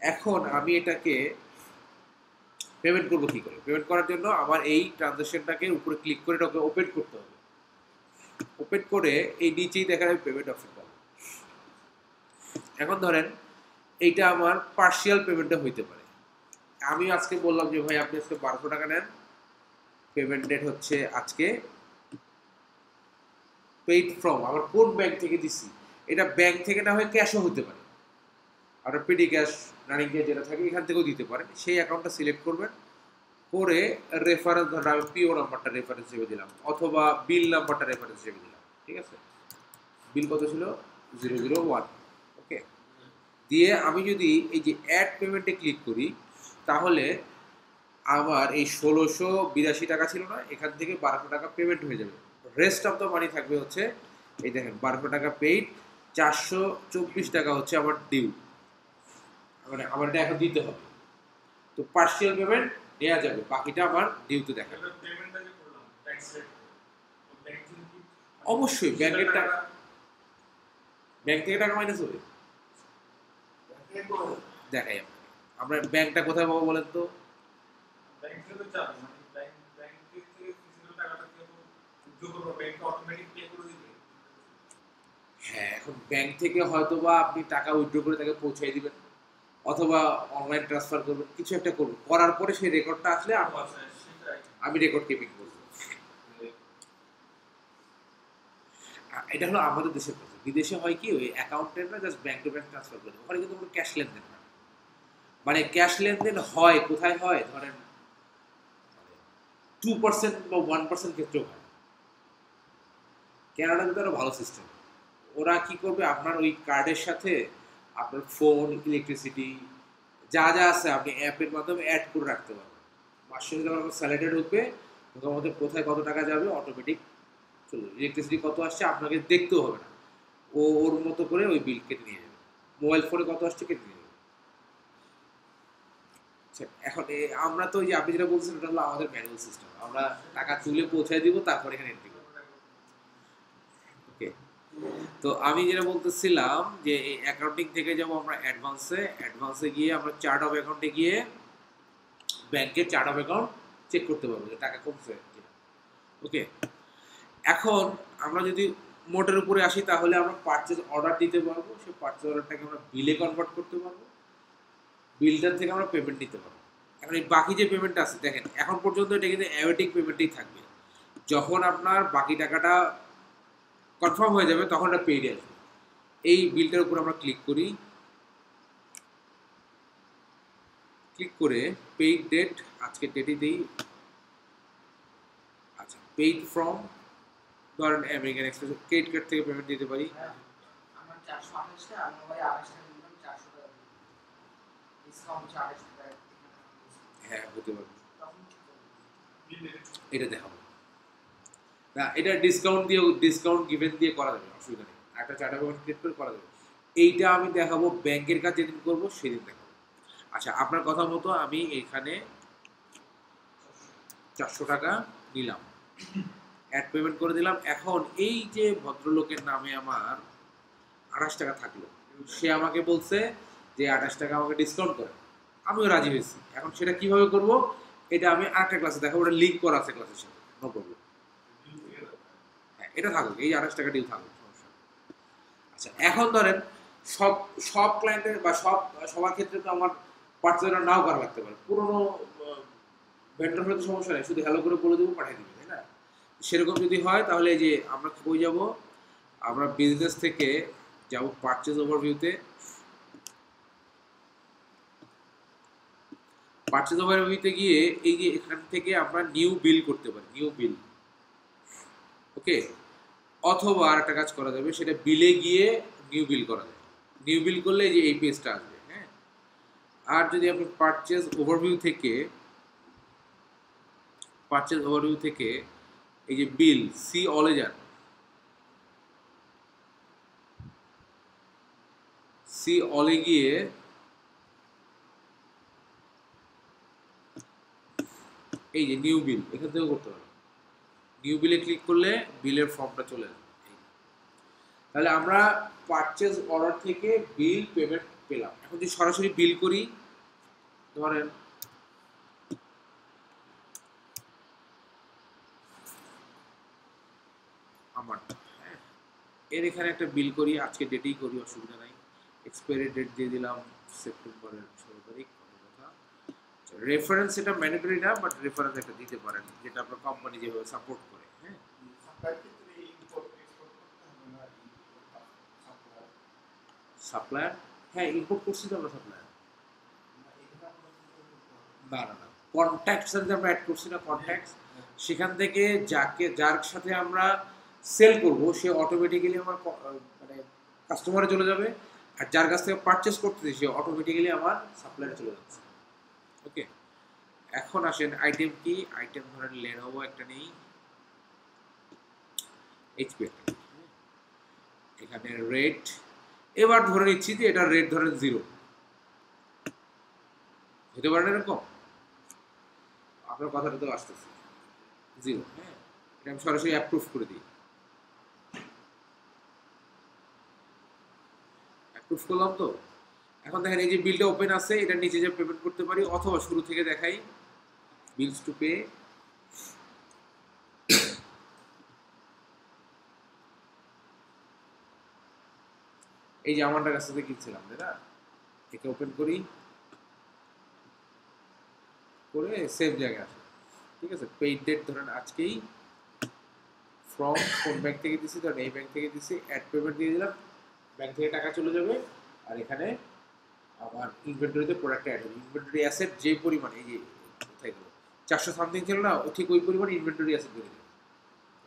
এখন আমি এটাকে পেমেন্ট করবো কি করে? পেমেন্ট করার জন্য আমার এই ট্রানজাকশনটাকে উপরে ক্লিক করে এটাকে ওপেন করতে হবে। ওপেন করে এই নিচেই দেখা যাবে পেমেন্ট অপশন পাবো। এখন ধরেন এইটা আমার পার্শিয়াল পেমেন্টে হইতে পারে। আমি আজকে বললাম যে ভাই আপনি আজকে 1200 টাকা নেন, পেমেন্ট ডেট হচ্ছে আজকে, পেইড ফ্রম আমার কোন ব্যাংক থেকে দিছি, এটা ব্যাংক থেকে না হয়ে ক্যাশও হতে পারে। আপনার পেডি ক্যাশ, রানিং ক্যাশ যেটা থাকে এখান থেকেও দিতে পারেন। সেই অ্যাকাউন্টটা সিলেক্ট করবেন, করে রেফারেন্স ধরেন আমি পিও নাম্বারটা রেফারেন্স হিসেবে দিলাম অথবা বিল নাম্বারটা রেফারেন্স হিসেবে দিলাম। ঠিক আছে, বিল কত ছিল? 001। ওকে, দিয়ে আমি যদি এই যে অ্যাড পেমেন্টে ক্লিক করি তাহলে আমার এই 1682 টাকা ছিল না, এখান থেকে 1200 টাকা পেমেন্ট হয়ে যাবে। রেস্ট অফ দ্য মানি থাকবে হচ্ছে এই দেখেন 1200 টাকা পেইড, 424 টাকা হচ্ছে আমার ডিউ, মানে আমার এটা এখন দিতে হবে। তো পার্শিয়াল পেমেন্ট নেওয়া যাবে, বাকিটা আমার ডিউতে দেখাবে। এবার পেমেন্টটা যে করলাম ট্যাক্স রেট, ব্যাংক থেকে কি অবশ্যই ব্যাংকের টাকা, ব্যাংক থেকে টাকা মাইনাস হবে। দেখাই আপনাকে, আমরা ব্যাংকটা কোথায় পাবো বলেন তো? ব্যাংক থেকে তো যাবে, মানে ব্যাংক থেকে ফিজিক্যাল টাকাটা কেউ উদ্যোগ করবে, ব্যাংক অটোমেটিক পে করে দিবে। হ্যাঁ, এখন ব্যাংক থেকে হয়তো বা আপনি টাকা উইথড্র করে তাকে পৌঁছাই দিবেন অথবা অনলাইন ট্রান্সফার করবেন, কিছু একটা করবেন, করার পরে সেই রেকর্ডটা আসলে আচ্ছা, সেটাই। আমি রেকর্ড কিপিং করবো। এটা হলো আমাদের দেশের কথা। বিদেশে হয় কি, ওই অ্যাকাউন্টেন্টরা just bank to bank transfer করে, ওখানে কিন্তু কোনো ক্যাশ লেনদেন না। মানে ক্যাশ লেনদেন হয় কোথায় হয়, ধরেন 2% বা 1% ক্ষেত্রেও হয়। কানাডা কিন্তু একটা ভালো সিস্টেম। ওরা কি করবে, আপনার ওই কার্ডের সাথে আপনার ফোন, ইলেকট্রিসিটি যা যা আছে আপনি অ্যাপের মাধ্যমে অ্যাড করে রাখতে পারবেন। মাসে যখন আপনার স্যালারি ঢুকবে প্রথমত কোথায় কত টাকা যাবে অটোমেটিক চলবে। ইলেকট্রিসিটি কত আসছে আপনাকে দেখতেও হবে না, ও ওর মতো করে ওই বিল কেটে নিয়ে যাবে। মোবাইল ফোনে কত আসছে কেটে নিয়ে যাবে। আচ্ছা, এখন আমরা তো ওই যে আপনি যেটা বলছেন ওটা হলো আমাদের ম্যানুয়াল সিস্টেম, আমরা টাকা তুলে পৌঁছায় দিব তারপর এখানে এন্ট্রি করবো। ওকে, তো আমি যেটা বলতেছিলাম যে এই অ্যাকাউন্টিং থেকে যাবো আমরা অ্যাডভান্সে গিয়ে আমরা চার্ট অফ অ্যাকাউন্টে গিয়ে ব্যাংকের চার্ট অফ অ্যাকাউন্ট চেক করতে পারবো যে টাকা কমছে কিনা। ওকে, এখন আমরা যদি মোটের উপরে আসি তাহলে আমরা পারচেজ অর্ডার দিতে পারবো, সেই পারচেজ অর্ডারটাকে আমরা বিলে কনভার্ট করতে পারবো, বিলটার থেকে আমরা পেমেন্ট নিতে পারবো। এখন এই বাকি যে পেমেন্ট আছে দেখেন এখন পর্যন্ত এটা কিন্তু অ্যাওয়েটিং পেমেন্টই থাকবে। যখন আপনার বাকি টাকাটা কনফার্ম হয়ে যাবে তখন এটা পেইড আসবে। এই বিলটার উপর আমরা ক্লিক করি, ক্লিক করে পেইড ডেট আজকে ডেটই দিই। আচ্ছা, পেইড ফ্রম ধরেন আমেরিকান এক্সপ্রেস, ক্রেডিট কার্ড থেকে পেমেন্ট দিতে পারি। আমার 428 টা আমি ভাই 28 টাকা দিলাম, 400 টাকা ডিসকাউন্ট 28 টাকা। হ্যাঁ, হতে পারে, তখন কি করব? এটা দেখাবো না, এটা ডিসকাউন্ট গিভেন দিয়ে করা যাবে, অসুবিধা নেই। একটা চার্টার পেমেন্ট ক্রিয়েট করে করা যাবে। এইটা আমি দেখাবো ব্যাংকের কাজ যেদিন করবো সেদিন দেখাবো। আচ্ছা, আপনার কথা মতো আমি এখানে 400 টাকা নিলাম, অ্যাড পেমেন্ট করে দিলাম। এখন এই যে ভদ্রলোকের নামে আমার 28 টাকা থাকলো, সে আমাকে বলছে যে 28 টাকা আমাকে ডিসকাউন্ট করে, আমিও রাজি হয়েছি। এখন সেটা কিভাবে করব এটা আমি আরেকটা ক্লাসে দেখাবো, ওটা লিঙ্ক করা আছে ক্লাসের সাথে, নো প্রবলেম। হ্যাঁ, এটা থাকুক, এই 28 টাকা ডিউ থাকুক, সমস্যা নেই। আচ্ছা, এখন ধরেন সব সব ক্লায়েন্টের বা সবার ক্ষেত্রে তো আমার পার্চেজ নাও করা লাগতে পারে। পুরোনো ভেন্ডর হলে তো সমস্যা নেই, শুধু হ্যালো করে বলে দেবো, পাঠিয়ে দিবে, তাই না? সেরকম যদি হয় তাহলে এই যে আমরা কই যাব, আমরা বিজনেস থেকে যাব পারচেজ ওভারভিউতে, পারচেজ ওভারভিউতে গিয়ে এই যে এখান থেকে আমরা নিউ বিল করতে পারি, নিউ বিল। ওকে, অথবা আর একটা কাজ করা যাবে, সেটা বিলে গিয়ে নিউ বিল করা যায়। নিউ বিল করলে যে এই পেজটা আসবে। হ্যাঁ, আর যদি আপনি পারচেজ ওভারভিউ থেকে এই যে বিল সি অলে যান, সি অলে গিয়ে এই যে নিউ বিল এখান থেকেও করতে পারবেন। নিউ বিলে ক্লিক করলে বিলের ফর্মটা চলে যাবে। তাহলে আমরা পারচেজ অর্ডার থেকে বিল পেমেন্ট পেলাম। এখন যদি সরাসরি বিল করি, ধরেন আমার এর এখানে একটা বিল করি, আজকে ডেটেই করি, অসুবিধা নাই। এক্সপায়ারি ডেট দিয়ে দিলাম সেপ্টেম্বরের 16 তারিখ। রেফারেন্স এটা ম্যান্ডেটরি না, বাট রেফারেন্স একটা দিতে পারেন, যেটা আপনার কোম্পানি যেভাবে সাপোর্ট করে। হ্যাঁ, সাপ্লায়ার, হ্যাঁ ইম্পোর্ট করছি তো আমরা সাপ্লায়ার। না না না, কন্ট্যাক্টস আমরা অ্যাড করছি না, কন্ট্যাক্টস। সেখান থেকে যার সাথে আমরা সেল করব সে অটোমেটিক্যালি আমার মানে কাস্টমারে চলে যাবে, আর যার কাছ থেকে পারচেস করতেছি সে অটোমেটিক্যালি আমার সাপ্লায়ারে চলে যাচ্ছে। ওকে, এখন আসেন আইটেম কি, আইটেম ধরেন লেনোভো একটা নেই, এইচপি একটা নেই। এখানে রেট, এবার ধরে নিচ্ছি যে এটা রেট ধরেন 0 হতে পারে না, এরকম আপনার কথাটা তো আসতেছে 0। হ্যাঁ, এটা আমি সরাসরি অ্যাপ্রুভ করে দিই, অ্যাপ্রুভ করলাম তো। এখন দেখেন এই যে বিলটা ওপেন আছে, এটা নিচে যে পেমেন্ট করতে পারি, অথবা শুরু থেকে দেখাই বিলস টু পে। এই যে আমারটার কাছ থেকে কিনছিলাম, তাই না? একে ওপেন করি, করে সেভ জায়গায় আসে। ঠিক আছে, পেইড ডেট ধরেন আজকেই, ফ্রম কোন ব্যাংক থেকে দিছি, ধরেন এই ব্যাংক থেকে দিছি, অ্যাড পেমেন্ট দিয়ে দিলাম, ব্যাংক থেকে টাকা চলে যাবে। আর এখানে আমার ইনভেন্টরিতে প্রোডাক্ট অ্যাড হবে। ইনভেন্টরি অ্যাসেট যে পরিমাণ, এই যে কোথায় গেল 400 সামথিং ছিল না, ও ঠিক ওই পরিমাণ ইনভেন্টরি অ্যাসেট বেড়ে যাবে।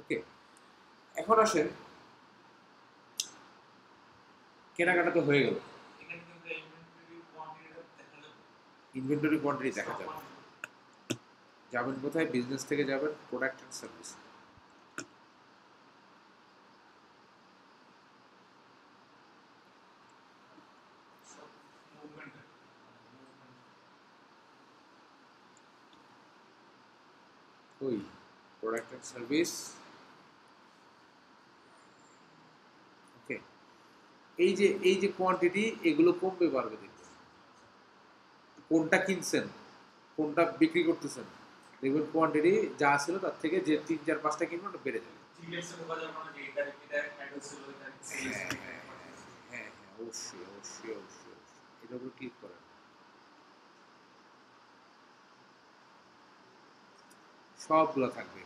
ওকে, এখন আসেন কেনাকাটা তো হয়ে গেল, ইনভেন্টরি কোয়ান্টিটি দেখা যাবে। যাবেন কোথায়, বিজনেস থেকে যাবেন প্রোডাক্ট অ্যান্ড সার্ভিস। ওই প্রোডাক্ট অ্যান্ড সার্ভিস। ওকে, এই যে কোয়ান্টিটি, এগুলো কমবে বাড়বে, দেখবেন কোনটা কিনছেন কোনটা বিক্রি করতেছেন, দেখবেন কোয়ান্টিটি যা ছিল তার থেকে যে 3, 4, 5টা কিনবেন ওটা বেড়ে যাবে। হ্যাঁ, অবশ্যই অবশ্যই অবশ্যই এটার উপর ক্লিক করেন, সবগুলো থাকবে,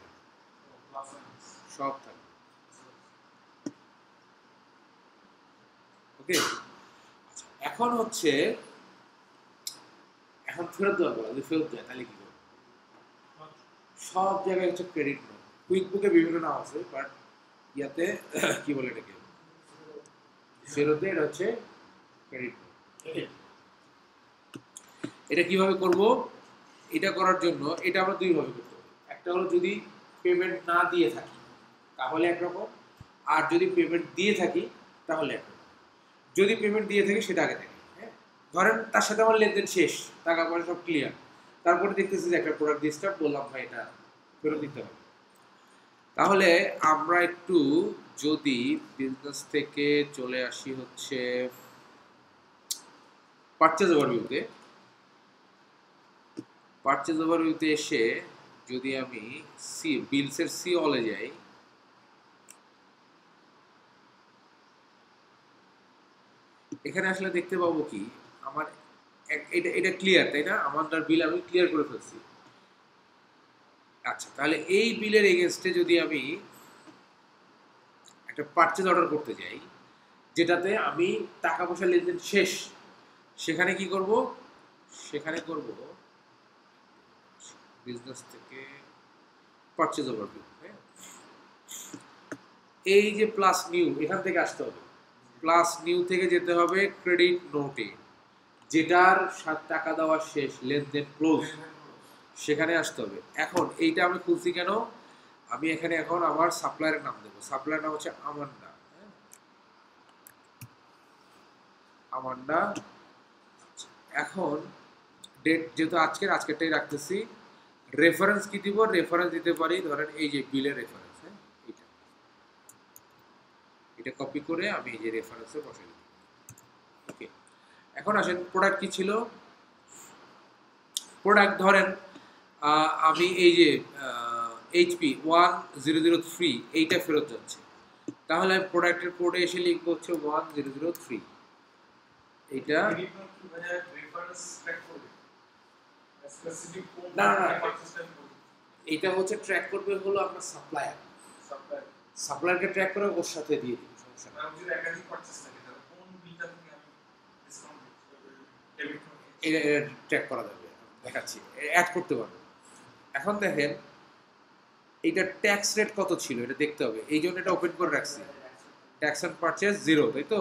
সব থাকবে। ওকে, এখন হচ্ছে এখন ফেরত দেওয়ার বলা, যদি ফেরত দেয় তাহলে কি করবে? সব জায়গায় হচ্ছে ক্রেডিট নোট, কুইক বুকে বিভিন্ন নাম আছে, বাট ইয়াতে কি বলে এটাকে, ফেরতে এটা হচ্ছে ক্রেডিট নোট। এটা কিভাবে করব? এটা করার জন্য এটা আমরা দুইভাবে করতে পারি। একটা হলো যদি পেমেন্ট না দিয়ে থাকি তাহলে একরকম, আর যদি পেমেন্ট দিয়ে থাকি তাহলে একরকম। যদি পেমেন্ট দিয়ে থাকি সেটা আগে থাকে। হ্যাঁ, ধরেন তার সাথে আমার লেনদেন শেষ, টাকা পয়সা সব ক্লিয়ার, তারপরে দেখতেছি যে একটা প্রোডাক্ট ডিস্টার্ব, বললাম ভাই এটা ফেরত দিতে হবে। তাহলে আমরা একটু যদি বিজনেস থেকে চলে আসি হচ্ছে পারচেজ ওভারভিউতে, পারচেজ ওভারভিউতে এসে যদি আমি বিলসের সি অলে যাই, এখানে আসলে দেখতে পাবো কি আমার এটা ক্লিয়ার, তাই না? আমার বিল আমি ক্লিয়ার করে ফেলছি। আচ্ছা, তাহলে এই বিলের এগেনস্টে যদি আমি একটা পারচেজ অর্ডার করতে যাই যেটাতে আমি টাকা পয়সা লেনদেন শেষ, সেখানে কি করব? সেখানে করব বিজনেস থেকে পারচেজ ওভারভিউ, হ্যাঁ, এই যে প্লাস নিউ এখান থেকে আসতে হবে, প্লাস নিউ থেকে যেতে হবে ক্রেডিট নোটে, যেটার টাকা দেওয়া শেষ, লেনদেন ক্লোজ, সেখানে আসতে হবে। এখন এইটা আমি খুলছি কেন, আমি এখানে এখন আমার সাপ্লায়ারের নাম দেবো, সাপ্লায়ার নাম হচ্ছে আমান্ডা, হ্যাঁ? আমান্ডা। এখন ডেট যেহেতু আজকেরটাই রাখতেছি, রেফারেন্স কি দিব, রেফারেন্স দিতে পারি ধরেন এই যে বিলের রেফারেন্স, হ্যাঁ, এটা কপি করে আমি এই যে রেফারেন্সে বসাই দিই। ওকে, এখন আসেন প্রোডাক্ট কি ছিল, প্রোডাক্ট ধরেন আমি এই যে HP 1003 এইটা ফেরত যাচ্ছে, তাহলে প্রোডাক্টের কোডে এসে লিখবো হচ্ছে 1003, এইটা না না এইটা হচ্ছে ট্র্যাক করবে হলো আপনার সাপ্লায়ার, সাপ্লায়ারকে ট্র্যাক করে ওর সাথে দিয়ে দিই, সমস্যা নেই। এটা ট্র্যাক করা যাবে, দেখাচ্ছি, অ্যাড করতে পারবো। এখন দেখেন এইটা ট্যাক্স রেট কত ছিল এটা দেখতে হবে, এই জন্য এটা ওপেন করে রাখছি, ট্যাক্স অন পারচেজ 0, তাই তো,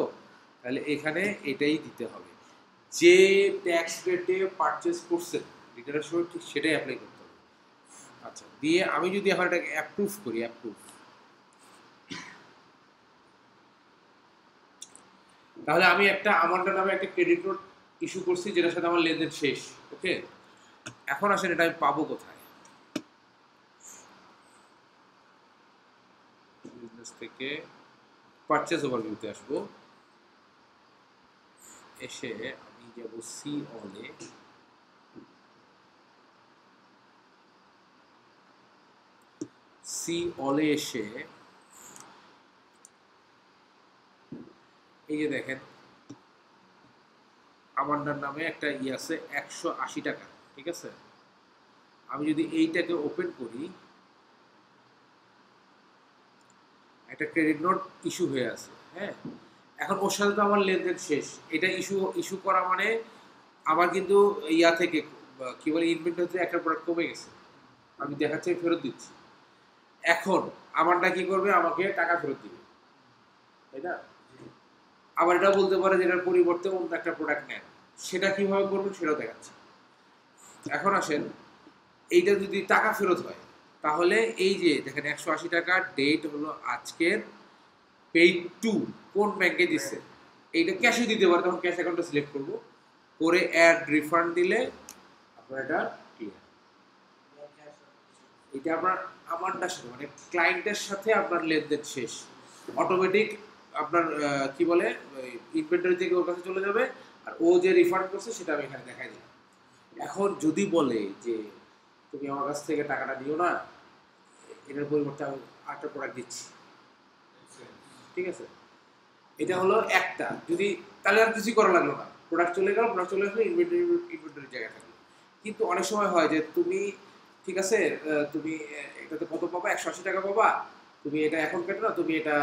তাহলে এখানে এটাই দিতে হবে, যে ট্যাক্স রেটে পারচেজ করছেন রিটার্নের সময় ঠিক সেটাই অ্যাপ্লাই করতে হবে। আচ্ছা, দিয়ে আমি যদি এখন এটাকে অ্যাপ্রুভ করি, অ্যাপ্রুভ, তাহলে আমি একটা আমান্ডা নামে একটা ক্রেডিট নোট ইস্যু করছি যেটার সাথে আমার লেনদেন শেষ। ওকে, এখন আসেন এটা আমি পাবো কোথায়, বিজনেস থেকে পারচেজ ওভারভিউতে আসবো, এসে আমি যাব সি অলে, সি অলে এসে এই যে দেখেন আমান্ডার নামে একটা আছে 180 টাকা, ঠিক আছে, আমি যদি এইটাকে ওপেন করি, একটা ক্রেডিট নোট ইস্যু হয়ে আছে, হ্যাঁ, এখন ওর সাথে তো আমার লেনদেন শেষ, এটা ইস্যু করা মানে আমার কিন্তু ইয়া থেকে কি বলে ইনভেন্টরি থেকে একটা প্রোডাক্ট কমে গেছে, আমি দেখাচ্ছি ফেরত দিচ্ছি, এখন আমারটা কি করবে, আমাকে টাকা ফেরত দিবে, তাই না, আবার এটা বলতে পারে যে এটার পরিবর্তে অন্য একটা প্রোডাক্ট নেন, সেটা কিভাবে করবেন সেটাও দেখাচ্ছি। এখন আসেন এইটা যদি টাকা ফেরত হয়, তাহলে এই যে দেখেন 180 টাকা, ডেট হলো আজকের, পেইড টু কোন ব্যাংকে দিচ্ছে, এইটা ক্যাশে দিতে পারে, তখন ক্যাশ অ্যাকাউন্টটা সিলেক্ট করবো, করে অ্যাড রিফান্ড দিলে আপনার এটা ক্লিয়ার। এটা আপনার আমারটার সাথে মানে ক্লায়েন্টের সাথে আপনার লেনদেন শেষ, অটোমেটিক আপনার কি বলে ইনভেন্টরি থেকে ওর কাছে চলে যাবে, আর ও যে রিফান্ড করছে সেটা আমি এখানে দেখাই দিই। এখন যদি বলে যে তুমি আমার কাছ থেকে টাকাটা দিও না, এটার পরিবর্তে আমি আরেকটা প্রোডাক্ট দিচ্ছি, ঠিক আছে, এটা হলো একটা, যদি তাহলে আর কিছুই করা লাগলো না, প্রোডাক্ট চলে গেল, প্রোডাক্ট চলে আসলে ইনভেন্টরি জায়গায় থাকবে। কিন্তু অনেক সময় হয় যে তুমি ঠিক আছে, তুমি এটাতে কত পাবা, 180 টাকা পাবা, তুমি এটা এখন কেটো না, তুমি এটা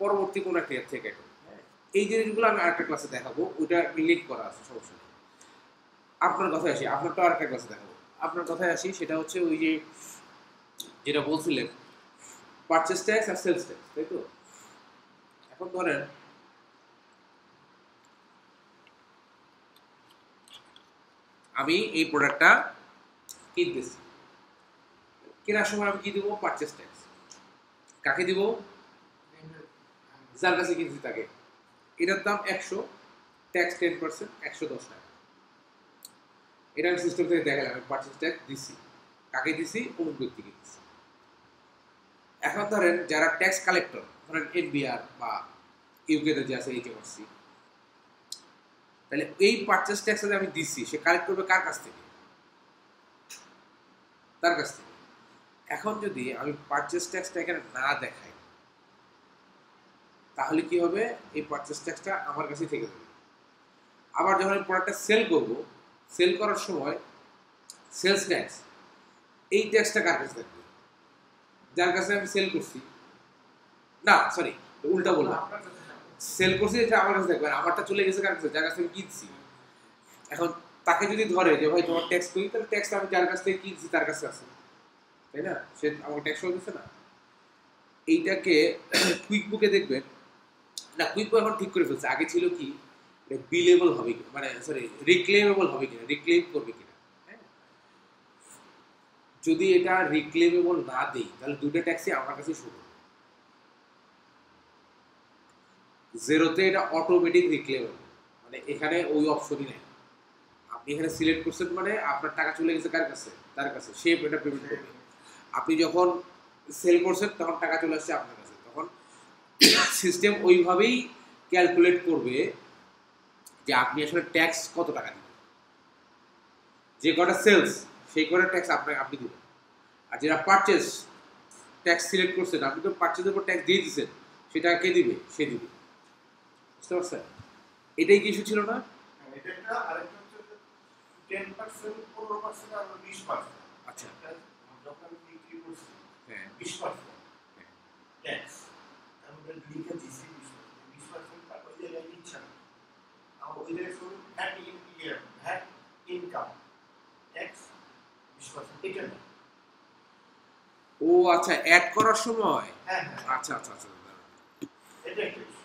পরবর্তী কোনো একটা থেকে কেটো, হ্যাঁ, এই জিনিসগুলো আমি আরেকটা ক্লাসে দেখাবো, ওইটা লিঙ্ক করা আছে, সমস্যা নেই। আপনার কথায় আসি, আপনারটা আরেকটা ক্লাসে দেখাবো। আপনার কথায় আসি, সেটা হচ্ছে ওই যে যেটা বলছিলেন পারচেজ ট্যাক্স আর সেলস ট্যাক্স, তাই তো। এখন ধরেন আমি এই প্রোডাক্টটা কিনতেছি, কেনার সময় আমি কি দিব, পারচেজ ট্যাক্স, কাকে দিব, যার কাছে কিনছি তাকে, এটার দাম 100, ট্যাক্স 10%, 110 টাকা, এটা আমি সিস্টেম থেকে দেখালাম, আমি পারচেজ ট্যাক্স দিছি, কাকে দিছি, অমুক ব্যক্তিকে দিছি। এখন ধরেন যারা ট্যাক্স কালেক্টর, ধরেন NBR বা ইউকেতে যে আছে HMRC, তাহলে এই পারচেজ ট্যাক্স আমি দিছি, সে কালেক্ট করবে কার কাছ থেকে, তার কাছ থেকে। এখন যদি আমি পারচেজ ট্যাক্সটা এখানে না দেখাই, তাহলে কি হবে, এই পারচেজ ট্যাক্সটা আমার কাছেই থেকে যাবে। আবার যখন আমি প্রোডাক্টটা সেল করব, সেল করার সময় সেলস ট্যাক্স, এই ট্যাক্সটা কার কাছে থাকবে, যার কাছে আমি সেল করছি, না সরি উল্টা বললাম, সেল করছি এটা আমার কাছে থাকবে, আমারটা চলে গেছে কার কাছে, যার কাছে আমি কিনছি। এখন তাকে যদি ধরে যে ভাই তোমার ট্যাক্স করি, তাহলে ট্যাক্স আমি যার কাছ থেকে কিনছি তার কাছে আছে, তাই না? সে আমাকে ট্যাক্স দিচ্ছে না। এইটাকে কুইক বুকে দেখবেন না, কুইক বুক এখন ঠিক করে ফেলছে। আগে ছিল কি বিলেবল হবে কি, মানে সরি রিক্লেমেবল হবে কিনা, রিক্লেম করবে কিনা। হ্যাঁ, যদি এটা রিক্লেমেবল না দেই তাহলে দুটো ট্যাক্সই আমার কাছে শুরু। জেরোতে এটা অটোমেটিক রিক্লেমেবল, মানে এখানে ওই অপশনই নেই। আপনি এখানে সিলেক্ট করছেন মানে আপনার টাকা চলে গেছে কার কাছে, তার কাছে, সে এটা পেমেন্ট করবে। আপনি যখন সেল করছেন তখন টাকা চলে আসছে আপনার কাছে, তখন সিস্টেম ওইভাবেই ক্যালকুলেট করবে যে আপনি আসলে ট্যাক্স কত টাকা দিবেন। যে কটা সেলস সেই কটা ট্যাক্স আপনি দিবেন। আর যেটা পারচেস ট্যাক্স সিলেক্ট করছেন, আপনি তো পারচেসের উপর ট্যাক্স দিয়ে দিচ্ছেন, সেটা কে দিবে, সে দিবে। বুঝতে পারছেন? এটাই কিছু ছিল না। এটা একটা আরেকটা হচ্ছে 10% 15% আর 20%। আচ্ছা, যখন আমি বিক্রি করছি হ্যাঁ 20% ট্যাক্স, আমি ওটা লিখে দিছি 20% টাকা ওই জায়গায় নিচ্ছে না। আমার ওই জায়গায় শুধু ভ্যাট ইনকাম ট্যাক্স 20% এটা না। ও আচ্ছা, অ্যাড করার সময়। হ্যাঁ হ্যাঁ আচ্ছা আচ্ছা আচ্ছা, এটা একটা issue।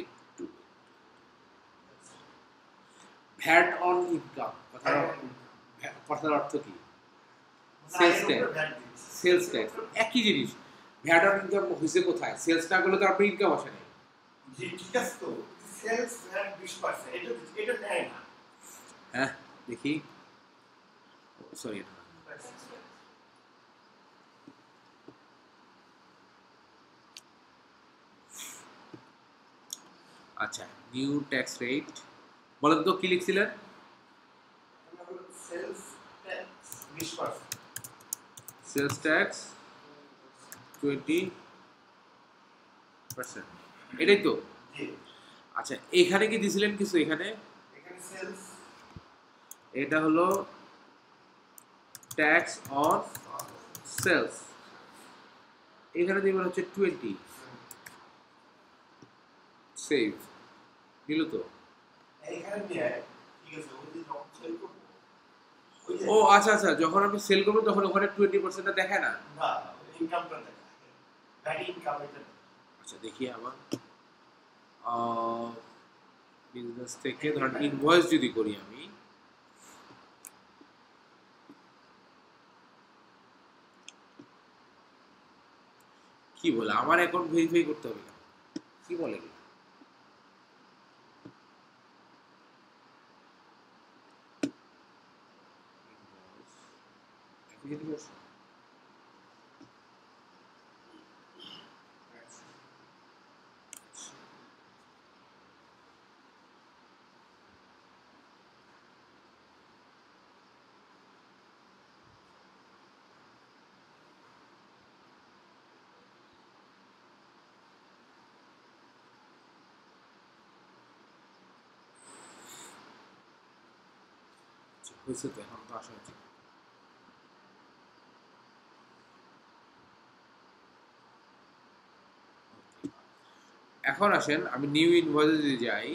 একটু ভ্যাট অন ইনকাম কথার অর্থ কি? সেলস ট্যাক্স, সেলস ট্যাক্স একই জিনিস। ভ্যাট অন ইনকাম হয়েছে কোথায়? সেলস না করলে তো আপনার ইনকাম আসে না। জি ঠিক আছে, তো সেলস ভ্যাট 20% এটা এটা নেয় না। হ্যাঁ দেখি, সরি আচ্ছা, নিউ ট্যাক্স রেট বলেন তো কি লিখছিলেন? Sales tax 20%। সেলস ট্যাক্স 20%, এটাই তো? জি আচ্ছা, এখানে কি দিছিলেন কিছু? এখানে এখানে সেলস এটা হলো ট্যাক্স অন সেলস, এখানে দিবেন হচ্ছে 20। সেভ দিল তো? এখানে নিয়ে ঠিক আছে, ওই যে যখন সেল করবো ওই যে ও আচ্ছা আচ্ছা, যখন আপনি সেল করবেন তখন ওখানে 20% দেখায় না? না ইনকামটা দেখা ভ্যাট ইনকাম এটা না। আচ্ছা দেখি আবার, বিজনেস থেকে ধরেন ইনভয়েস যদি করি আমি, কি বলে আমার অ্যাকাউন্ট ভেরিফাই করতে হবে কেন? কি বলে কি? হয়েছে তো, এখন তো আসা উচিত। এখন আসেন আমি নিউ ইনভয়েসে যদি যাই,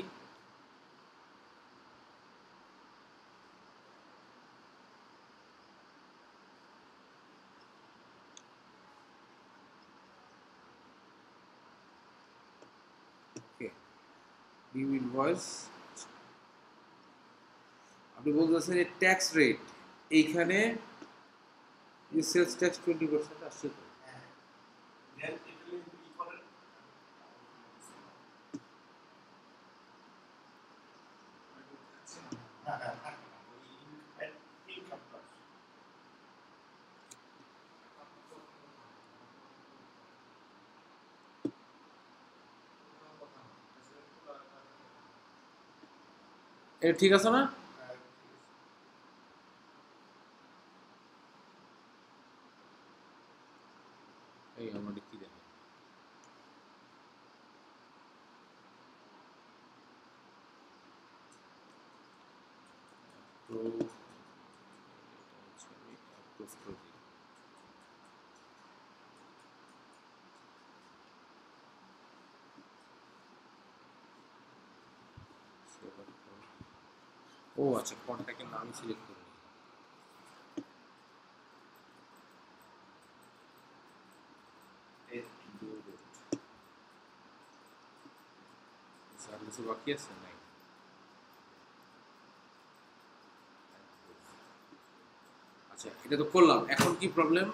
ওকে নিউ ইনভয়েস, আপনি বলতেছেন যে ট্যাক্স রেট এইখানে সেলস ট্যাক্স 20% আসছে তো? হ্যাঁ দেন এটা ই করেন হ্যাঁ হ্যাঁ হ্যাঁ ইনকামটা এটা ঠিক আছে না? এই আমাদের কি দেখে তো, approve করে দিই। Save and close। ও আচ্ছা, কন্ট্যাক্টের নামই সিলেক্ট করুন। স্যার কিছু বাকি আছে নাই? আচ্ছা, এটা তো করলাম, এখন কি প্রবলেম?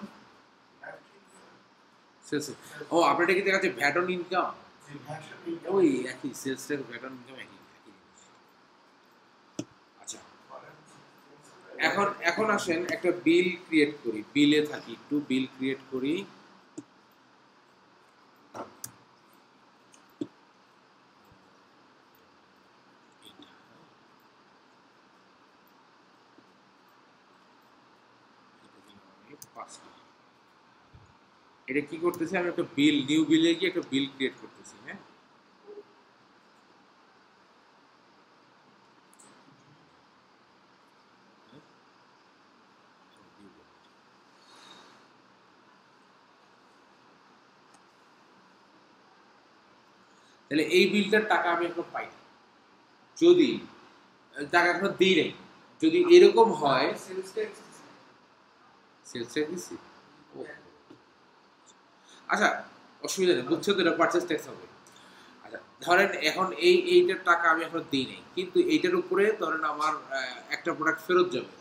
ও আপনার এটা কি দেখা যাচ্ছে ভ্যাট অন ইনকাম? ওই একই sales tax, VAT on income একই একই জিনিস। আচ্ছা, এখন এখন আসেন একটা বিল ক্রিয়েট করি, বিলে থাকি, একটু বিল ক্রিয়েট করি। এটা কি করতেছি, আমি একটা বিল, নিউ বিলে গিয়ে একটা বিল ক্রিয়েট করতেছি। হ্যাঁ, তাহলে এই বিলটার টাকা আমি এখন পাই না। যদি টাকা এখন দিই নাই, যদি এরকম হয়, সেলস ট্যাক্স সেলস ট্যাক্স দিচ্ছি। ও, আচ্ছা, অসুবিধা নেই, বুঝছো তো, এটা পারচেস ট্যাক্স হবে। আচ্ছা, ধরেন এখন এইটার টাকা আমি এখন দিই নাই, কিন্তু এইটার উপরে ধরেন আমার একটা প্রোডাক্ট ফেরত যাবে।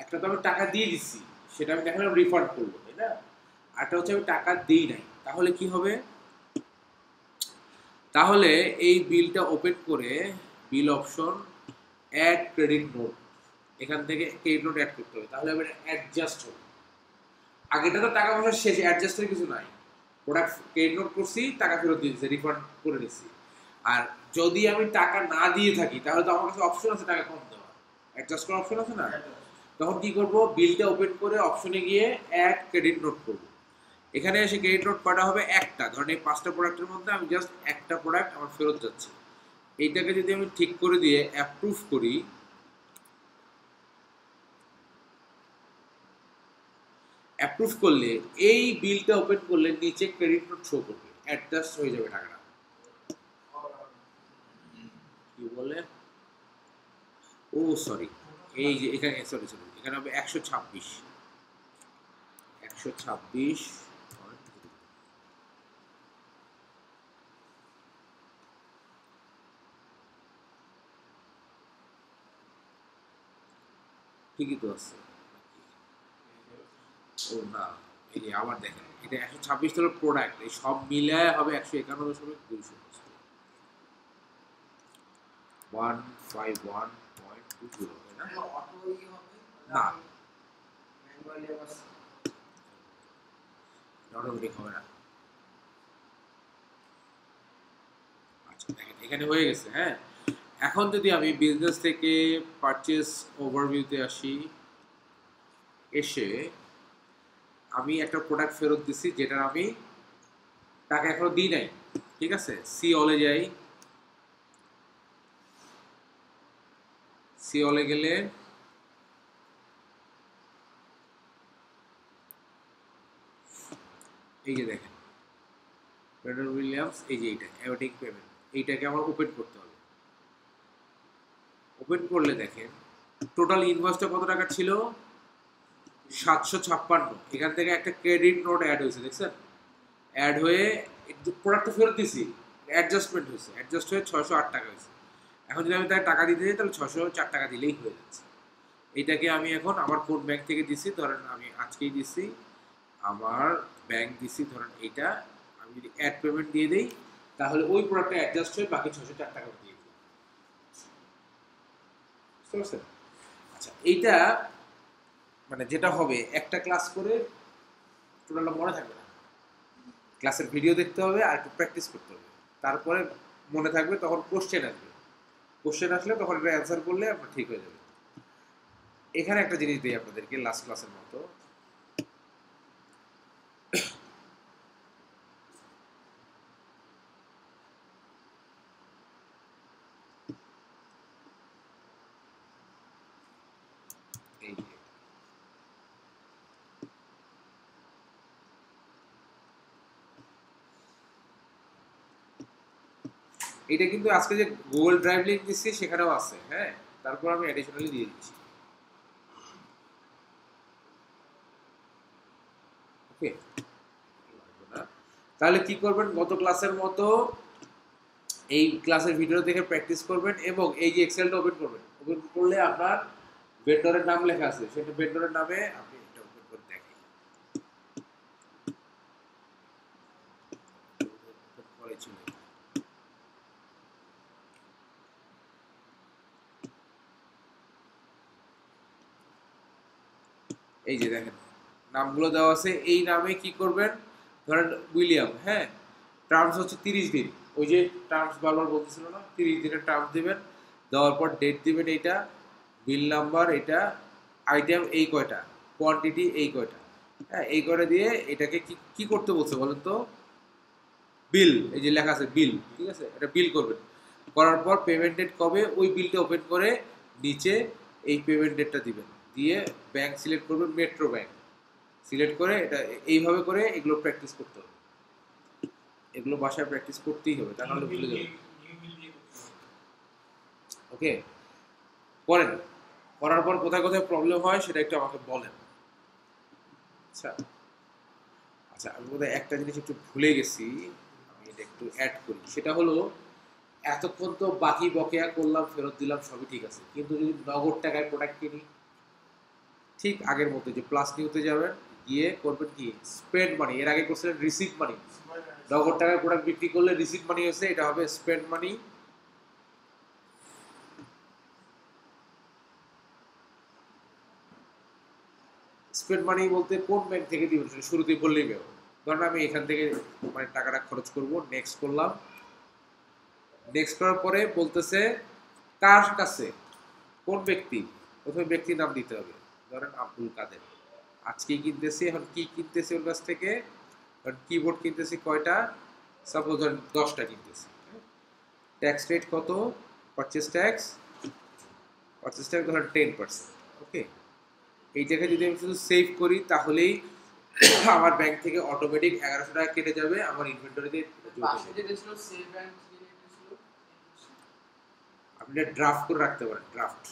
একটা তো আমি টাকা দিয়ে দিচ্ছি, সেটা আমি দেখালাম রিফান্ড করবো, তাই না? আরটা হচ্ছে আমি টাকা দিই নাই, তাহলে কি হবে? তাহলে এই বিলটা ওপেন করে বিল অপশন, অ্যাড ক্রেডিট নোট, এখান থেকে ক্রেডিট নোট অ্যাড করতে হবে, তাহলে আমি অ্যাডজাস্ট হবে। আগেটা তো টাকা পয়সা শেষ, অ্যাডজাস্টের কিছু নাই, প্রোডাক্ট ক্রেডিট নোট করছি, টাকা ফেরত দিয়ে দিচ্ছি, রিফান্ড করে নিচ্ছি। আর যদি আমি টাকা না দিয়ে থাকি, তাহলে তো আমার কাছে অপশন আছে টাকা কম দেওয়া, অ্যাডজাস্ট করার অপশন আছে না? তখন কি করব, বিলটা ওপেন করে অপশনে গিয়ে অ্যাড ক্রেডিট নোট করব। এখানে এসে ক্রেডিট নোট কটা হবে? একটা। ধরেন এই 5টা প্রোডাক্টের মধ্যে আমি জাস্ট একটা প্রোডাক্ট আমার ফেরত যাচ্ছে, এইটাকে যদি আমি ঠিক করে দিয়ে অ্যাপ্রুভ করি, অ্যাপ্রুভ করলে এই বিলটা ওপেন করলে নিচে ক্রেডিট নোট শো করবে, অ্যাডজাস্ট হয়ে যাবে টাকাটা। কি বলে, ও সরি, এই যে এখানে, সরি সরি, এখানে হবে 126 126। ঠিকই তো আছে। ও না, এই যে আবার দেখেন, এটা 126 হলো প্রোডাক্ট, এই সব মিলায় হবে 191.200, 151.20, তাই না? অটো ই হবে না, ম্যানুয়ালি আবার অটোমেটিক হবে না। আচ্ছা দেখেন, এখানে হয়ে গেছে। হ্যাঁ, এখন যদি আমি বিজনেস থেকে পারচেস ওভারভিউতে আসি, এসে আমি একটা প্রোডাক্ট ফেরত দিছি, যেটা আমি টাকা এখনো দিই নাই, ঠিক আছে? সি অলে যাই, সি অলে গেলে এই যে দেখেন ব্র্যান্ডন উইলিয়ামস, এই যে এইটা অ্যাওয়েটিং পেমেন্ট, এইটাকে আমার ওপেন করতে হবে। ওপেন করলে দেখেন টোটাল ইনভয়েসটা কত টাকা ছিল? 756। এখান থেকে একটা ক্রেডিট নোট অ্যাড হয়েছে, দেখছেন? অ্যাড হয়ে প্রোডাক্টটা ফেরত দিছি, অ্যাডজাস্টমেন্ট হয়েছে, অ্যাডজাস্ট হয়ে 608 টাকা হয়েছে। এখন যদি আমি তাকে টাকা দিতে যাই, তাহলে 604 টাকা দিলেই হয়ে যাচ্ছে। এইটাকে আমি এখন আমার কোন ব্যাংক থেকে দিছি, ধরেন আমি আজকেই দিছি, আমার ব্যাংক দিছি ধরেন এইটা, আমি যদি অ্যাড পেমেন্ট দিয়ে দিই, তাহলে ওই প্রোডাক্টটা অ্যাডজাস্ট হয়ে বাকি 604 টাকা দিয়ে দিই। বুঝতে পারছেন? আচ্ছা, এইটা মানে যেটা হবে, একটা ক্লাস করে টোটালটা মনে থাকবে না, ক্লাসের ভিডিও দেখতে হবে আর একটু প্র্যাকটিস করতে হবে, তারপরে মনে থাকবে। তখন কোশ্চেন আসবে, কোশ্চেন আসলে তখন এটা অ্যান্সার করলে আপনার ঠিক হয়ে যাবে। এখানে একটা জিনিস দিই আপনাদেরকে লাস্ট ক্লাসের মতো, এই যে এটা কিন্তু আজকে যে গুগল ড্রাইভ লিংক দিচ্ছি সেখানেও আছে। হ্যাঁ, তারপর আমি অ্যাডিশনালি দিয়ে দিচ্ছি। ওকে, তাহলে কি করবেন, গত ক্লাসের মতো এই ক্লাসের ভিডিও দেখে প্র্যাকটিস করবেন এবং এই যে এক্সেলটা ওপেন করবেন, ওপেন করলে আপনার ভেন্ডরের নাম লেখা আছে, সেটা ভেন্ডরের নামে আপনি এটা ওপেন করে দেখেন। এই যে দেখেন নামগুলো দেওয়া আছে, এই নামে কি করবেন, ধরেন উইলিয়াম, হ্যাঁ, টার্মস হচ্ছে 30 দিন, ওই যে টার্মস বারবার বলতেছিল না, 30 দিনের টার্মস দিবেন, দেওয়ার পর ডেট দিবেন, এইটা বিল নাম্বার, এটা আইটেম এই কয়টা, কোয়ান্টিটি এই কয়টা, হ্যাঁ, এই কয়টা দিয়ে এটাকে কি কি করতে বলছে বলেন তো, বিল, এই যে লেখা আছে বিল, ঠিক আছে, এটা বিল করবেন, করার পর পেমেন্ট ডেট কবে, ওই বিলটা ওপেন করে নিচে এই পেমেন্ট ডেটটা দিবেন, দিয়ে ব্যাংক সিলেক্ট করবেন, মেট্রো ব্যাংক সিলেক্ট করে, এটা এইভাবে করে এগুলো প্র্যাকটিস করতে হবে, এগুলো বাসায় প্র্যাকটিস করতেই হবে, তা নাহলে ভুলে যাবে। ওকে, করেন, করার পর কোথায় কোথায় প্রবলেম হয় সেটা একটু আমাকে বলেন। আচ্ছা আচ্ছা, আমি বোধহয় একটা জিনিস একটু ভুলে গেছি, আমি এটা একটু অ্যাড করি, সেটা হলো এতক্ষণ তো বাকি বকেয়া করলাম, ফেরত দিলাম, সবই ঠিক আছে, কিন্তু যদি নগদ টাকায় প্রোডাক্ট কিনি, ঠিক আগের মতো যে প্লাস নিউতে যাবেন, গিয়ে করবেন কি স্পেন্ড মানি, এর আগে করছিলেন রিসিভ মানি, নগদ টাকায় প্রোডাক্ট বিক্রি করলে রিসিভ মানি হয়েছে, এটা হবে স্পেন্ড মানি। স্পেন্ড মানি বলতে কোন ব্যাংক থেকে দিবেন সেটা শুরুতেই বললেই হবে, ধরেন আমি এখান থেকে মানে টাকাটা খরচ করব, নেক্সট করলাম, নেক্সট করার পরে বলতেছে কার কাছে, কোন ব্যক্তি, প্রথমে ব্যক্তির নাম দিতে হবে, ধরেন আব্দুল কাদের, আজকে কিনতেছি, এখন কি কিনতেছি ওর কাছ থেকে, কিবোর্ড কিনতেছি কয়টা, সাপোজ ধরেন 10টা কিনতেছি, ট্যাক্স রেট কত, পারচেস ট্যাক্স ধরেন 10%, ওকে, এইটাকে যদি আমি শুধু সেভ করি তাহলেই আমার ব্যাংক থেকে অটোমেটিক 1100 টাকা কেটে যাবে আমার ইনভেন্টরিতে। আপনি ড্রাফট করে রাখতে পারেন, ড্রাফট।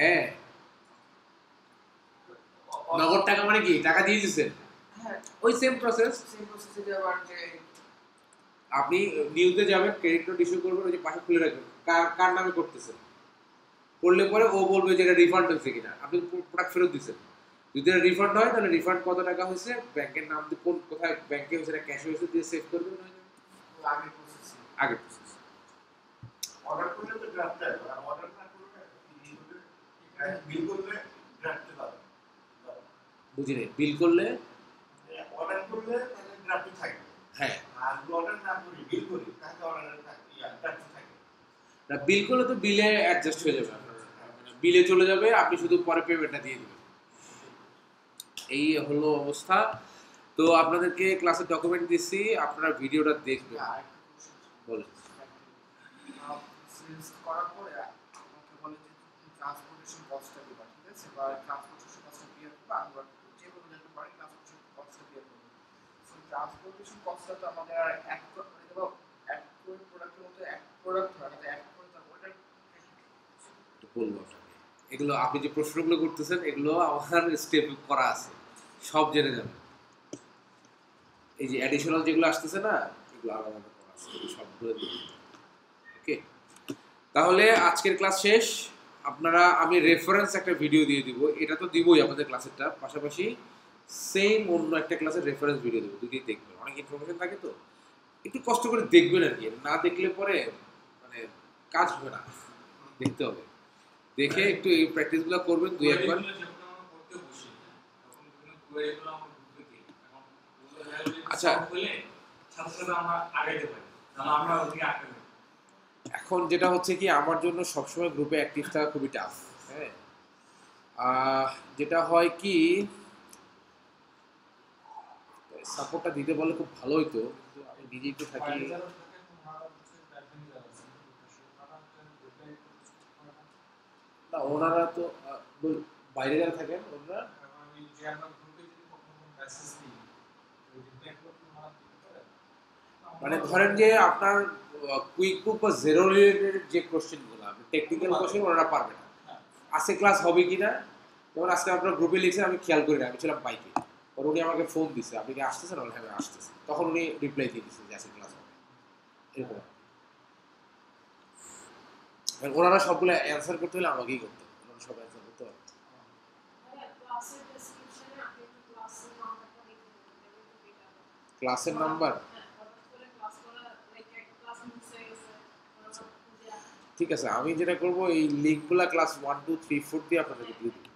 হ্যাঁ, নগদ টাকা মানে কি, টাকা দিয়ে দিচ্ছেন, ওই সেম প্রসেস, আপনি নিউতে যাবেন, ক্রেডিট নোট ইস্যু করবেন, ওই যে পাশে খুলে রাখবেন, কার কার নামে করতেছেন, করলে পরে ও বলবে যে এটা রিফান্ড হয়েছে কিনা, আপনি প্রোডাক্ট ফেরত দিচ্ছেন, যদি এটা রিফান্ড হয় তাহলে রিফান্ড কত টাকা হয়েছে, ব্যাংকের নাম দিয়ে কোন কোথায় ব্যাংকে হয়েছে, এটা ক্যাশে হয়েছে দিয়ে সেভ করবেন, আগে প্রসেস। অর্ডার করলে তো ড্রাফট আসবে, আর অর্ডার না করলে বিল করলে ড্রাফট পাবে, বুঝিনি, বিল করলে অর্ডার করলে তাহলে ড্রাফট থাকবে, হ্যাঁ, আর অর্ডার না করি বিল করি তাহলে অর্ডার থাকবে, ড্রাফট থাকবে না, বিল করলে তো বিলে অ্যাডজাস্ট হয়ে যাবে, মানে বিলে চলে যাবে, আপনি শুধু পরে পেমেন্টটা দিয়ে দিবেন, এই হলো অবস্থা। তো আপনাদেরকে ক্লাসের ডকুমেন্ট দিচ্ছি, আপনারা ভিডিওটা দেখবেন। বলেন। করার পরে আমাকে বলে যে ট্রান্সপোর্টেশন কস্টটা দিবা, ঠিক আছে, বা ট্রান্সপোর্টেশন কস্টটা বিয়ার করবা, আমরা যেভাবে যেতে পারি ট্রান্সপোর্টেশন কস্টটা বিয়ার করবো। সো ট্রান্সপোর্টেশন কস্টটা তো আমাদের আর এক এক করে প্রোডাক্টের মতো এক প্রোডাক্ট হয় না, এক করে তার ওটা বলবো আপনাকে, এগুলো আপনি যে প্রশ্নগুলো করতেছেন এগুলো আমার স্টেপ করা আছে, সব জেনে যাবেন, এই যে অ্যাডিশনাল যেগুলো আসতেছে না, এগুলো আলাদা আলাদা করা আছে, সবগুলো দিয়ে। ওকে, তাহলে আজকের ক্লাস শেষ। আপনারা, আমি রেফারেন্স একটা ভিডিও দিয়ে দিব, এটা তো দিবই আমাদের ক্লাসেরটা, পাশাপাশি সেম অন্য একটা ক্লাসের রেফারেন্স ভিডিও দেবো, দুটোই দেখবেন, অনেক ইনফরমেশন থাকে তো, একটু কষ্ট করে দেখবেন আর কি, না দেখলে পরে মানে কাজ হবে না, দেখতে হবে, দেখে একটু এই প্র্যাকটিসগুলো করবেন দুই একবার। আচ্ছা, এখন যেটা হচ্ছে কি, আমার জন্য সবসময় গ্রুপে অ্যাক্টিভ থাকা খুবই টাফ, হ্যাঁ, যেটা হয় কি, সাপোর্টটা দিতে বলে খুব ভালো হইতো, কিন্তু আমি নিজেই তো থাকি, না ওনারা তো বাইরে যারা থাকেন ওরা আমি যে আমরা গ্রুপে যদি কখনো মেসেজ দিই ওই নেটওয়ার্ক মারা দিতে পারে মানে ধরেন যে আপনার কুইক বুক বা জেরো রিলেটেড যে কোশ্চেনগুলো আপনি টেকনিক্যাল কোশ্চেন ওরা পারবে না আজকে ক্লাস হবে কিনা যেমন আজকে আপনার গ্রুপে লিখছেন আমি খেয়াল করি না আমি ছিলাম বাইকে পরে উনি আমাকে ফোন দিছে আপনি কি আসতেছেন বলে হ্যাঁ আসতেছে তখন উনি রিপ্লাই দিয়ে দিচ্ছে যে আজকে ক্লাস হবে এরকম আর ওনারা সবগুলো অ্যান্সার করতে হলে আমাকেই করতে হবে ওনারা সব অ্যান্সার করতে হবে ক্লাসের ডেসক্রিপশনে আপনি একটু ক্লাসের নাম্বারটা লিখে দেবেন তো বেটার হবে। ক্লাসের নাম্বার হ্যাঁ, হঠাৎ করে ক্লাস করা লাইক একটা ক্লাস মিস হয়ে গেছে ওরা সব খুঁজে ঠিক আছে আমি যেটা করবো এই লিঙ্কগুলা ক্লাস 1 2 3 4 দিয়ে আপনাদেরকে দিয়ে দিই